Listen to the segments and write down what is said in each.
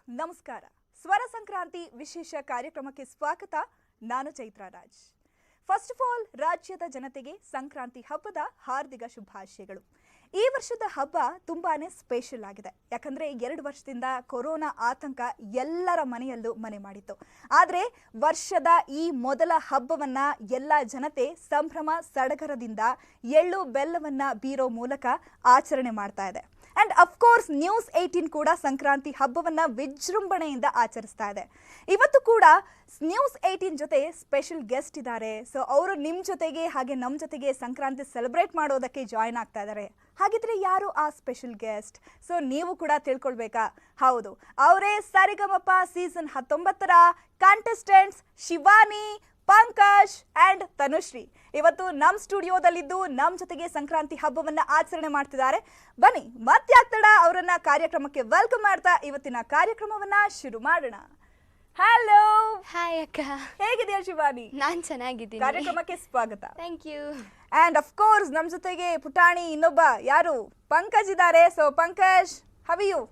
ನಮಸ್ಕಾರ. ಸ್ವರ ಸಂಕ್ರಾಂತಿ ವಿಶೇಷ ಕಾರ್ಯಕ್ರಮಕ್ಕೆ ಸ್ವಾಗತ. ನಾನು Chaitra Raj. First of all ರಾಜ್ಯದ ಜನತೆಗೆ ಸಂಕ್ರಾಂತಿ ಹಬ್ಬದ ಹಾರ್ದಿಕ ಶುಭಾಶಯಗಳು. ಈ ವರ್ಷದ ಹಬ್ಬ ತುಂಬಾನೇ ಸ್ಪೆಷಲ್ ಆಗಿದೆ. ಯಾಕಂದ್ರೆ 2 ವರ್ಷದಿಂದ ಕೊರೋನಾ ಆತಂಕ ಎಲ್ಲರ ಮನೆಯಲ್ಲೂ ಮನೆ ಮಾಡಿತ್ತು. ಆದರೆ ವರ್ಷದ ಈ ಮೊದಲ ಹಬ್ಬವನ್ನ ಎಲ್ಲ ಜನತೆ ಸಂಭ್ರಮ ಸಡಗರದಿಂದ ಎಳ್ಳು ಬೆಲ್ಲವನ್ನ ಬೀರೋ ಮೂಲಕ ಆಚರಣೆ ಮಾಡ್ತಾ ಇದೆ. ಅಂಡ್ ಅಫ್ಕೋರ್ಸ್ ನ್ಯೂಸ್ 18 ಕೂಡ ಸಂಕ್ರಾಂತಿ ಹಬ್ಬವನ್ನ ವಿಜೃಂಭಣೆಯಿಂದ ಆಚರಿಸ್ತಾ ಇದೆ. ಇವತ್ತು ಕೂಡ ನ್ಯೂಸ್ 18 ಜೊತೆ ಸ್ಪೆಷಲ್ ಗೆಸ್ಟ್ ಇದ್ದಾರೆ. ಸೊ ಅವರು ನಿಮ್ಮ ಜೊತೆಗೆ ಹಾಗೆ ನಮ್ಮ ಜೊತೆಗೆ ಸಂಕ್ರಾಂತಿ ಸೆಲೆಬ್ರೇಟ್ ಮಾಡೋದಕ್ಕೆ ಜಾಯ್ನ್ ಆಗ್ತಾ ಇದ್ದಾರೆ. ಹಾಗಿದ್ರೆ ಯಾರು ಆ ಸ್ಪೆಷಲ್ ಗೆಸ್ಟ್? ಸೊ ನೀವು ಕೂಡ ತಿಳ್ಕೊಳ್ಬೇಕಾ? ಹೌದು, ಅವರೇ ಸರಿಗಮಪ ಸೀಸನ್ 19ರ ಕಂಟೆಸ್ಟೆಂಟ್ಸ್ ಶಿವಾನಿ, ಪಂಕಜ್ ಅಂಡ್ ತನುಶ್ರೀ ಇವತ್ತು ನಮ್ಮ ಸ್ಟುಡಿಯೋದಲ್ಲಿದ್ದು ನಮ್ಮ ಜೊತೆಗೆ ಸಂಕ್ರಾಂತಿ ಹಬ್ಬವನ್ನ ಆಚರಣೆ ಮಾಡ್ತಿದ್ದಾರೆ. ಬನ್ನಿ ಮತ್ಯಾಕ್ತಡ ಅವರನ್ನ ಕಾರ್ಯಕ್ರಮಕ್ಕೆ ವೆಲ್ಕಮ್ ಮಾಡ್ತಾ ಇವತ್ತಿನ ಕಾರ್ಯಕ್ರಮವನ್ನ ಶುರು ಮಾಡೋಣ. ಹಲೋ. ಹಾಯ್ ಅಕ್ಕ, ಹೇಗಿದೆಯಾ ಶಿವಾನಿ? ನಾನ್ ಚೆನ್ನಾಗಿದ್ದೀನಿ. ಕಾರ್ಯಕ್ರಮಕ್ಕೆ ಸ್ವಾಗತ. Thank you. And of course ನಮ್ಮ ಜೊತೆಗೆ ಪುಟಾಣಿ ಇನ್ನೊಬ್ಬ ಯಾರು ಪಂಕಜ್ ಇದ್ದಾರೆ. So Pankaj, how are you?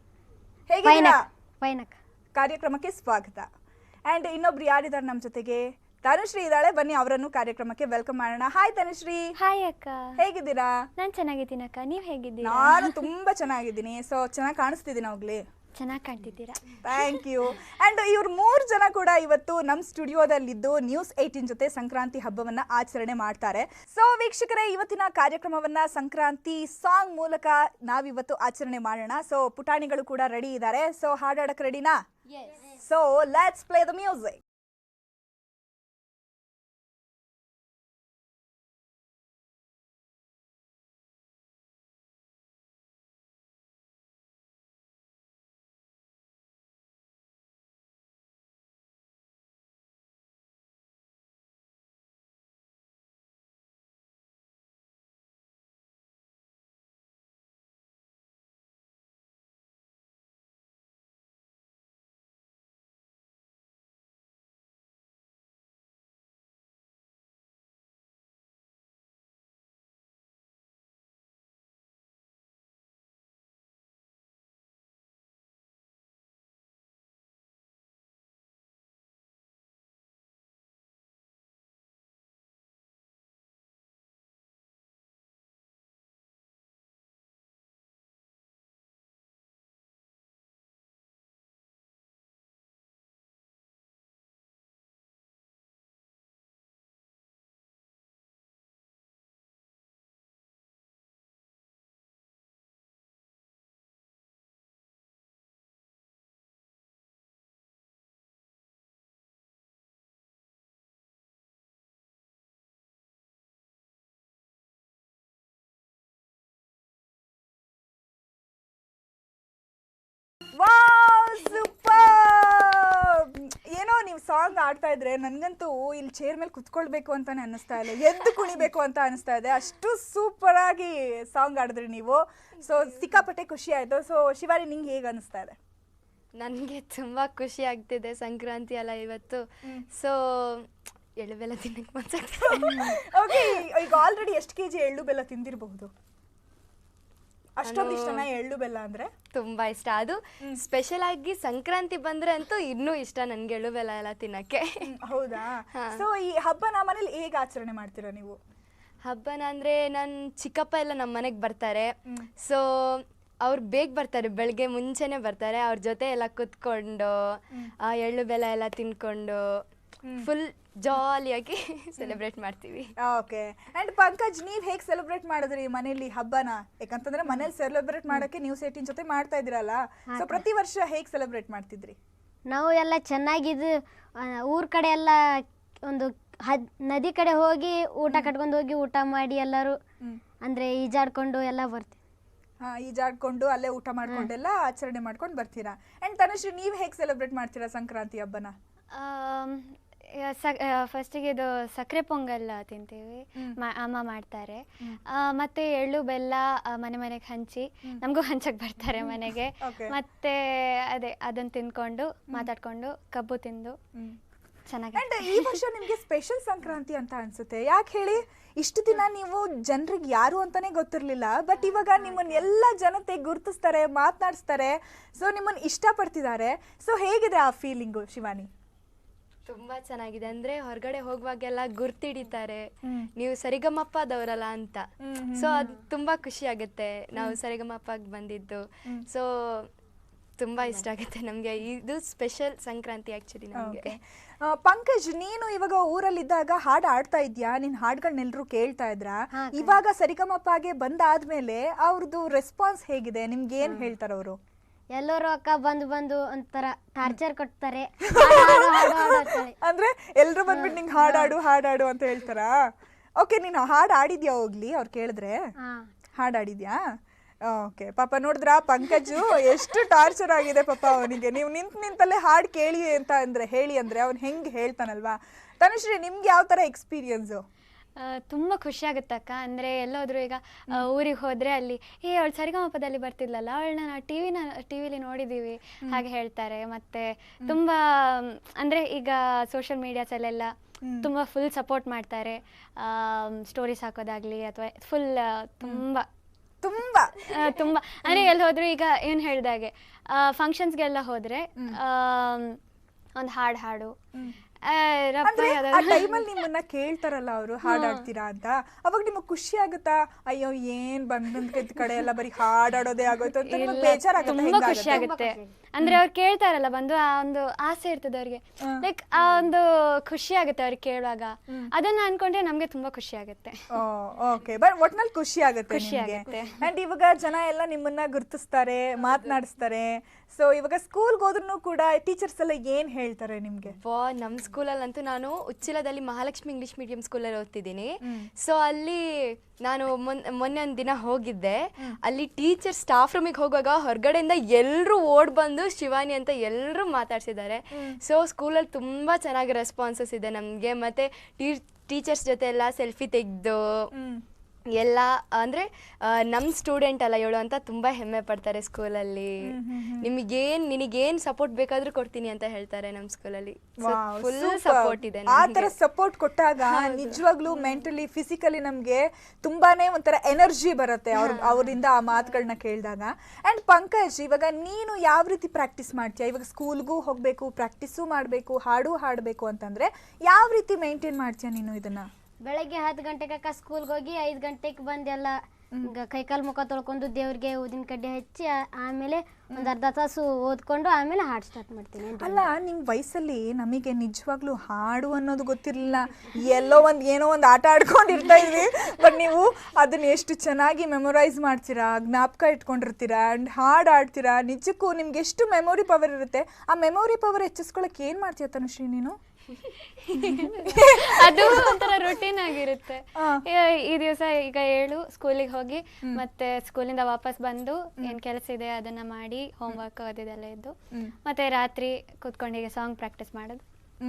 ಹೇಗಿದ್ದೀರಾ? ಫೈನ್ ಅಕ್ಕ. ಕಾರ್ಯಕ್ರಮಕ್ಕೆ ಸ್ವಾಗತ. ಅಂಡ್ ಇನ್ನೊಬ್ರು ಯಾರಿದ್ದಾರೆ ನಮ್ಮ ಜೊತೆಗೆ? ತನುಶ್ರೀ ಇದ್ದಾಳೆ. ಬನ್ನಿ ಅವರನ್ನು ಕಾರ್ಯಕ್ರಮಕ್ಕೆ ವೆಲ್ಕಮ್ ಮಾಡೋಣ. ಹಾಯ್ ತನುಶ್ರೀ. ಹಾಯ್ ಅಕ್ಕ, ಹೇಗಿದ್ದೀರಾ? ನಾನ್ ಚೆನ್ನಾಗಿದ್ದೀನಿ ಅಕ್ಕ, ನೀವ್ ಹೇಗಿದ್ದೀರಾ? ನಾನು ತುಂಬಾ ಚೆನ್ನಾಗಿದ್ದೀನಿ. ಸೊ ಚೆನ್ನಾಗಿ ಕಾಣಿಸ್ತಿದ್ದೀನಿ ಹೋಗ್ಲಿ. ಚೆನ್ನಾಗಿ ಕಾಣ್ತಿದ್ದೀರಾ. Thank you. ಅಂಡ್ ಇವ್ರು 3 ಜನ ಕೂಡ ಇವತ್ತು ನಮ್ಮ ಸ್ಟುಡಿಯೋದಲ್ಲಿದ್ದು ನ್ಯೂಸ್ 18 ಜೊತೆ ಸಂಕ್ರಾಂತಿ ಹಬ್ಬವನ್ನ ಆಚರಣೆ ಮಾಡ್ತಾರೆ. ಸೊ ವೀಕ್ಷಕರೇ, ಇವತ್ತಿನ ಕಾರ್ಯಕ್ರಮವನ್ನ ಸಂಕ್ರಾಂತಿ ಸಾಂಗ್ ಮೂಲಕ ನಾವಿವತ್ತು ಆಚರಣೆ ಮಾಡೋಣ. ಸೊ ಪುಟಾಣಿಗಳು ಕೂಡ ರೆಡಿ ಇದ್ದಾರೆ. ಸೊ ಹಾಡಾಡಕ್ ರೆಡಿನಾ? So let's play the music. Wow, super! ಏನೋ ನೀವು ಸಾಂಗ್ ಆಡ್ತಾ ಇದ್ರೆ ನನಗಂತೂ ಇಲ್ಲಿ ಚೇರ್ ಮೇಲೆ ಕುತ್ಕೊಳ್ಬೇಕು ಅಂತಾನೆ ಅನ್ನಿಸ್ತಾ ಇಲ್ಲ, ಎದ್ದು ಕುಣಿಬೇಕು ಅಂತ ಅನಿಸ್ತಾ ಇದೆ. ಅಷ್ಟು ಸೂಪರ್ ಆಗಿ ಸಾಂಗ್ ಆಡಿದ್ರಿ ನೀವು. ಸೊ ಸಿಕ್ಕಾಪಟ್ಟೆ ಖುಷಿ ಆಯ್ತು. ಸೊ ಶಿವಾನಿ, ನಿಂಗೆ ಹೇಗೆ ಅನಿಸ್ತಾ ಇದೆ? ನನಗೆ ತುಂಬಾ ಖುಷಿ ಆಗ್ತಿದೆ. ಸಂಕ್ರಾಂತಿ ಅಲ್ಲ ಇವತ್ತು. ಸೊ ಎಳ್ಳು ಬೆಲ್ಲ ತಿನ್ನಕ್ಕೆ ಓಕೆ, ಈಗ ಆಲ್ರೆಡಿ ಎಷ್ಟು ಕೆಜಿ ಎಳ್ಳು ಬೆಲ್ಲ ತಿಂದಿರಬಹುದು? ಅಷ್ಟೊಂದು ಇಷ್ಟನಾ ಎಳ್ಳು ಬೆಲ್ಲ ಅಂದ್ರೆ? ತುಂಬಾ ಇಷ್ಟ. ಅದು ಸ್ಪೆಷಲ್ ಆಗಿ ಸಂಕ್ರಾಂತಿ ಬಂದ್ರೆ ಅಂತೂ ಇನ್ನೂ ಇಷ್ಟ ನನ್ಗೆ ಎಳ್ಳು ಬೆಲ್ಲ ಎಲ್ಲ ತಿನ್ನಕ್ಕೆ. ಹೌದಾ? ಸೊ ಈ ಹಬ್ಬನ ಮನೇಲಿ ಹೇಗೆ ಆಚರಣೆ ಮಾಡ್ತೀರಾ ನೀವು? ಹಬ್ಬನ ಅಂದ್ರೆ ನನ್ನ ಚಿಕ್ಕಪ್ಪ ಎಲ್ಲ ನಮ್ಮ ಮನೆಗೆ ಬರ್ತಾರೆ. ಸೊ ಅವ್ರು ಬೇಗ ಬರ್ತಾರೆ, ಬೆಳಗ್ಗೆ ಮುಂಚೆನೆ ಬರ್ತಾರೆ. ಅವ್ರ ಜೊತೆ ಎಲ್ಲ ಕುತ್ಕೊಂಡು ಎಳ್ಳು ಬೆಲ್ಲ ಎಲ್ಲ ತಿನ್ಕೊಂಡು ಫುಲ್ ಜಾಲಿಯಾಗಿ ಸೆಲೆಬ್ರೇಟ್ ಮಾಡ್ತೀವಿ. ಓಕೆ. ಅಂಡ್ ಪಂಕಜ್, ನೀವ್ ಹೇಗೆ ಸೆಲೆಬ್ರೇಟ್ ಮಾಡಿದ್ರಿ ಮನೇಲಿ ಹಬ್ಬನ? ಯಾಕಂತಂದ್ರೆ ಮನೇಲಿ ಸೆಲೆಬ್ರೇಟ್ ಮಾಡಕ್ಕೆ ನ್ಯೂಸ್ 18 ಜೊತೆ ಮಾಡ್ತಾ ಇದ್ರಲ್ಲ. ಸೊ ಪ್ರತಿ ವರ್ಷ ಹೇಗೆ ಸೆಲೆಬ್ರೇಟ್ ಮಾಡ್ತಿದ್ರಿ? ನಾವು ಎಲ್ಲ ಚೆನ್ನಾಗಿದ್ದು ಊರ್ ಕಡೆ ಎಲ್ಲ ಒಂದು ನದಿ ಕಡೆ ಹೋಗಿ ಊಟ ಕಟ್ಕೊಂಡು ಹೋಗಿ ಊಟ ಮಾಡಿ ಎಲ್ಲರೂ ಅಂದ್ರೆ ಈಜಾಡ್ಕೊಂಡು ಎಲ್ಲ ಬರ್ತೀವಿ. ಈಜಾಡ್ಕೊಂಡು ಅಲ್ಲೇ ಊಟ ಮಾಡ್ಕೊಂಡೆಲ್ಲ ಆಚರಣೆ ಮಾಡ್ಕೊಂಡು ಬರ್ತೀರಾ. ಅಂಡ್ ತನುಶ್ರೀ, ನೀವ್ ಹೇಗೆ ಸೆಲೆಬ್ರೇಟ್ ಮಾಡ್ತೀರಾ ಸಂಕ್ರಾಂತಿ ಹಬ್ಬನ? ಫಸ್ಟಿಗೆ ಇದು ಸಕ್ಕರೆ ಪೊಂಗಲ್ ತಿಂತೀವಿ, ಅಮ್ಮ ಮಾಡ್ತಾರೆ. ಮತ್ತೆ ಎಳ್ಳು ಬೆಲ್ಲ ಮನೆ ಮನೆಗೆ ಹಂಚಿ ನಮಗೂ ಹಂಚಕ್ ಬರ್ತಾರೆ ಮನೆಗೆ. ಮತ್ತೆ ಅದೇ ಅದನ್ನ ತಿನ್ಕೊಂಡು ಮಾತಾಡ್ಕೊಂಡು ಕಬ್ಬು ತಿಂದು ಚೆನ್ನಾಗಿದೆ. ಅಂಡ್ ಈ ವರ್ಷ ನಿಮ್ಗೆ ಸ್ಪೆಷಲ್ ಸಂಕ್ರಾಂತಿ ಅಂತ ಅನ್ಸುತ್ತೆ. ಯಾಕೆ ಹೇಳಿ? ಇಷ್ಟು ದಿನ ನೀವು ಜನರಿಗೆ ಯಾರು ಅಂತಾನೆ ಗೊತ್ತಿರ್ಲಿಲ್ಲ, ಬಟ್ ಇವಾಗ ನಿಮ್ಮನ್ನ ಎಲ್ಲ ಜನತೆ ಗುರುತಿಸ್ತಾರೆ, ಮಾತನಾಡಿಸ್ತಾರೆ, ಸೊ ನಿಮ್ಮನ್ನ ಇಷ್ಟಪಡ್ತಿದ್ದಾರೆ. ಸೊ ಹೇಗಿದೆ ಆ ಫೀಲಿಂಗು ಶಿವಾನಿ? ತುಂಬಾ ಚೆನ್ನಾಗಿದೆ. ಅಂದ್ರೆ ಹೊರಗಡೆ ಹೋಗುವಾಗೆಲ್ಲ ಗುರ್ತಿಡಿತಾರೆ, ನೀವು ಸರಿಗಮಪ್ಪದವರಲ್ಲ ಅಂತ. ಸೊ ಅದು ತುಂಬಾ ಖುಷಿ ಆಗುತ್ತೆ ನಾವು ಸರಿಗಮಪ್ಪಗೆ ಬಂದಿದ್ದು. ಸೊ ತುಂಬಾ ಇಷ್ಟ ಆಗುತ್ತೆ ನಮ್ಗೆ. ಇದು ಸ್ಪೆಷಲ್ ಸಂಕ್ರಾಂತಿ ಆಕ್ಚುಲಿ ನಮ್ಗೆ. ಪಂಕಜ್, ನೀನು ಇವಾಗ ಊರಲ್ಲಿದ್ದಾಗ ಹಾಡು ಆಡ್ತಾ ಇದ್ಯಾ? ನಿನ್ ಹಾಡುಗಳನ್ನೆಲ್ಲರೂ ಕೇಳ್ತಾ ಇದ್ರ? ಇವಾಗ ಸರಿಗಮಪ್ಪಗೆ ಬಂದಾದ್ಮೇಲೆ ಅವ್ರದ್ದು ರೆಸ್ಪಾನ್ಸ್ ಹೇಗಿದೆ? ನಿಮ್ಗೆ ಏನ್ ಹೇಳ್ತಾರ ಅವರು? ಎಲ್ಲರೂ ಅಕ್ಕ ಬಂದು ಒಂಥರ ಟಾರ್ಚರ್ ಕೊಡ್ತಾರೆ. ಅಂದ್ರೆ ಎಲ್ರು ಬಂದ್ಬಿಟ್ಟು ನಿಂಗೆ ಹಾಡಾಡು ಅಂತ ಹೇಳ್ತಾರಾ? ಓಕೆ, ನೀನು ಹಾಡು ಆಡಿದ್ಯಾ? ಹೋಗ್ಲಿ, ಅವ್ರು ಕೇಳಿದ್ರೆ ಹಾಡು ಆಡಿದ್ಯಾ? ಓಕೆ, ಪಾಪ ನೋಡಿದ್ರ ಪಂಕಜು ಎಷ್ಟು ಟಾರ್ಚರ್ ಆಗಿದೆ ಪಾಪ ಅವನಿಗೆ. ನೀವು ನಿಂತಲ್ಲೇ ಹಾಡು ಕೇಳಿ ಅಂತ ಅಂದ್ರೆ ಹೇಳಿ ಅಂದ್ರೆ ಅವ್ನು ಹೆಂಗೆ ಹೇಳ್ತಾನಲ್ವಾ. ತನುಶ್ರೀ, ನಿಮ್ಗೆ ಯಾವ ಥರ ಎಕ್ಸ್ಪೀರಿಯನ್ಸು? ತುಂಬ ಖುಷಿ ಆಗುತ್ತೆ ಅಕ್ಕ. ಅಂದರೆ ಎಲ್ಲೋದ್ರು ಈಗ ಊರಿಗೆ ಹೋದರೆ ಅಲ್ಲಿ ಅವಳು ಸರಿಗಮಪದಲ್ಲಿ ಬರ್ತಿದ್ಲಲ್ಲ, ಅವಳನ್ನ ನಾವು ಟಿವಿಲಿ ನೋಡಿದ್ದೀವಿ ಹಾಗೆ ಹೇಳ್ತಾರೆ. ಮತ್ತು ತುಂಬ ಅಂದರೆ ಈಗ ಸೋಷಿಯಲ್ ಮೀಡಿಯಾಸಲ್ಲೆಲ್ಲ ತುಂಬ ಫುಲ್ ಸಪೋರ್ಟ್ ಮಾಡ್ತಾರೆ. ಸ್ಟೋರೀಸ್ ಹಾಕೋದಾಗಲಿ ಅಥವಾ ಫುಲ್ ತುಂಬ ಅಂದರೆ ಎಲ್ಲಿ ಹೋದ್ರು ಈಗ ಏನು ಹೇಳಿದಾಗೆ ಫಂಕ್ಷನ್ಸ್ಗೆಲ್ಲ ಹೋದರೆ ಒಂದು ಹಾಡು ಟೈಮಲ್ಲಿ ನಿಮ್ಮನ್ನ ಕೇಳ್ತಾರಲ್ಲ ಅವರು ಹಾಡಾಡ್ತೀರಾ ಅಂತ, ಅವಾಗ ನಿಮಗೆ ಖುಷಿ ಆಗುತ್ತಾ? ಅಯ್ಯೋ ಏನ್ ಬಂದ್ ಕಡೆ ಎಲ್ಲ ಬರೀ ಹಾಡಾಡೋದೇ ಆಗೋಯ್ತು ಅಂತ ಬೇಜಾರಾಗುತ್ತೆ? ತುಂಬಾ ಖುಷಿ ಆಗುತ್ತೆ. ಅಂದ್ರೆ ಅವ್ರು ಕೇಳ್ತಾರಲ್ಲ ಬಂದು ಆ ಒಂದು ಆಸೆ ಇರ್ತದೆ ಅವ್ರಿಗೆ, ಲೈಕ್ ಆ ಒಂದು ಖುಷಿ ಆಗುತ್ತೆ ಅವ್ರಿಗೆ ಕೇಳುವಾಗ. ಅದನ್ನ ಅನ್ಕೊಂಡ್ರೆ ನಮ್ಗೆ ತುಂಬಾ ಖುಷಿ ಆಗುತ್ತೆ. ಓಕೆ, ಬಟ್ ಒಟ್ನಲ್ಲಿ ಖುಷಿ ಆಗುತ್ತೆ. ಅಂಡ್ ಇವಾಗ ಜನ ಎಲ್ಲ ನಿಮ್ಮನ್ನ ಗುರ್ತಿಸ್ತಾರೆ, ಮಾತನಾಡಿಸ್ತಾರೆ. ಸೊ ಇವಾಗ ಸ್ಕೂಲ್ಗೆ ಹೋದ್ರೂ ಕೂಡ ಟೀಚರ್ಸ್ ಎಲ್ಲ ಏನ್ ಹೇಳ್ತಾರೆ ನಿಮ್ಗೆ? ನಮ್ಮ ಸ್ಕೂಲಲ್ಲಂತೂ ನಾನು ಉಚ್ಚಿಲದಲ್ಲಿ ಮಹಾಲಕ್ಷ್ಮಿ ಇಂಗ್ಲಿಷ್ ಮೀಡಿಯಂ ಸ್ಕೂಲಲ್ಲಿ ಓದ್ತಿದ್ದೀನಿ. ಸೊ ಅಲ್ಲಿ ನಾನು ಮೊನ್ನೆ ಒಂದು ದಿನ ಹೋಗಿದ್ದೆ. ಅಲ್ಲಿ ಟೀಚರ್ ಸ್ಟಾಫ್ ರೂಮಿಗೆ ಹೋಗುವಾಗ ಹೊರಗಡೆಯಿಂದ ಎಲ್ಲರೂ ಓಡ್ ಬಂದು ಶಿವಾನಿ ಅಂತ ಎಲ್ಲರೂ ಮಾತಾಡ್ಸಿದ್ದಾರೆ. ಸೊ ಸ್ಕೂಲಲ್ಲಿ ತುಂಬ ಚೆನ್ನಾಗಿ ರೆಸ್ಪಾನ್ಸಸ್ ಇದೆ ನಮಗೆ. ಮತ್ತು ಟೀಚರ್ಸ್ ಜೊತೆ ಎಲ್ಲ ಸೆಲ್ಫಿ ತೆಗೆದು ಎಲ್ಲ ಅಂದರೆ ನಮ್ಮ ಸ್ಟೂಡೆಂಟ್ ಅಲ್ಲ ಇವಳು ಅಂತ ತುಂಬ ಹೆಮ್ಮೆ ಪಡ್ತಾರೆ ಸ್ಕೂಲಲ್ಲಿ. ನಿನಗೇನು ಸಪೋರ್ಟ್ ಬೇಕಾದ್ರೂ ಕೊಡ್ತೀನಿ ಅಂತ ಹೇಳ್ತಾರೆ ನಮ್ಮ ಸ್ಕೂಲಲ್ಲಿ. ಫುಲ್ ಸಪೋರ್ಟ್ ಇದೆ. ಆ ಥರ ಸಪೋರ್ಟ್ ಕೊಟ್ಟಾಗ ನಿಜವಾಗ್ಲೂ ಮೆಂಟಲಿ ಫಿಸಿಕಲಿ ನಮಗೆ ತುಂಬಾನೇ ಒಂಥರ ಎನರ್ಜಿ ಬರುತ್ತೆ ಅವರಿಂದ ಆ ಮಾತುಗಳನ್ನ ಕೇಳಿದಾಗ. ಅಂಡ್ ಪಂಕಜ್, ಇವಾಗ ನೀನು ಯಾವ ರೀತಿ ಪ್ರಾಕ್ಟೀಸ್ ಮಾಡ್ತೀಯ? ಇವಾಗ ಸ್ಕೂಲ್ಗೂ ಹೋಗ್ಬೇಕು, ಪ್ರಾಕ್ಟೀಸು ಮಾಡಬೇಕು, ಹಾಡು ಹಾಡಬೇಕು ಅಂತಂದ್ರೆ ಯಾವ ರೀತಿ ಮೇಂಟೈನ್ ಮಾಡ್ತೀಯ ನೀನು ಇದನ್ನ? ಬೆಳಗ್ಗೆ 10 ಗಂಟೆಗೆ ಅಕ್ಕ ಸ್ಕೂಲ್ಗೆ ಹೋಗಿ 5 ಗಂಟೆಗೆ ಬಂದೆಲ್ಲ ಕೈಕಾಲು ಮುಖ ತೊಳ್ಕೊಂಡು ದೇವ್ರಿಗೆ ಊದಿನ ಕಡ್ಡಿ ಹಚ್ಚಿ ಆಮೇಲೆ ಒಂದು ಅರ್ಧ ತಾಸು ಓದ್ಕೊಂಡು ಆಮೇಲೆ ಹಾಡು ಸ್ಟಾರ್ಟ್ ಮಾಡ್ತೀನಿ. ಅಲ್ಲ, ನಿಮ್ಮ ವಯಸ್ಸಲ್ಲಿ ನಮಗೆ ನಿಜವಾಗ್ಲೂ ಹಾಡು ಅನ್ನೋದು ಗೊತ್ತಿರಲಿಲ್ಲ. ಏನೋ ಒಂದು ಆಟ ಆಡ್ಕೊಂಡಿರ್ತಾ ಇದ್ವಿ. ಬಟ್ ನೀವು ಅದನ್ನ ಎಷ್ಟು ಚೆನ್ನಾಗಿ ಮೆಮೊರೈಸ್ ಮಾಡ್ತೀರಾ, ಜ್ಞಾಪಕ ಇಟ್ಕೊಂಡಿರ್ತೀರಾ, ಅಂಡ್ ಹಾಡು ಆಡ್ತೀರಾ. ನಿಜಕ್ಕೂ ನಿಮ್ಗೆ ಎಷ್ಟು ಮೆಮೊರಿ ಪವರ್ ಇರುತ್ತೆ. ಆ ಮೆಮೊರಿ ಪವರ್ ಹೆಚ್ಚಿಸ್ಕೊಳಕ್ಕೆ ಏನು ಮಾಡ್ತೀಯ ತನುಶ್ರೀ ನೀನು? ಅದು ಒಂಥರ ರೊಟೀನ್ ಆಗಿರುತ್ತೆ. ಈ ದಿವಸ ಈಗ ಸ್ಕೂಲಿಗೆ ಹೋಗಿ ಮತ್ತೆ ಸ್ಕೂಲಿಂದ ವಾಪಸ್ ಬಂದು ಏನ್ ಕೆಲಸ ಇದೆ ಅದನ್ನ ಮಾಡಿ, ಹೋಮ್ ವರ್ಕ್ ಅದೆಲ್ಲ ಇದ್ದು ಮತ್ತೆ ರಾತ್ರಿ ಕೂತ್ಕೊಂಡು ಹೀಗೆ ಸಾಂಗ್ ಪ್ರಾಕ್ಟೀಸ್ ಮಾಡೋದು,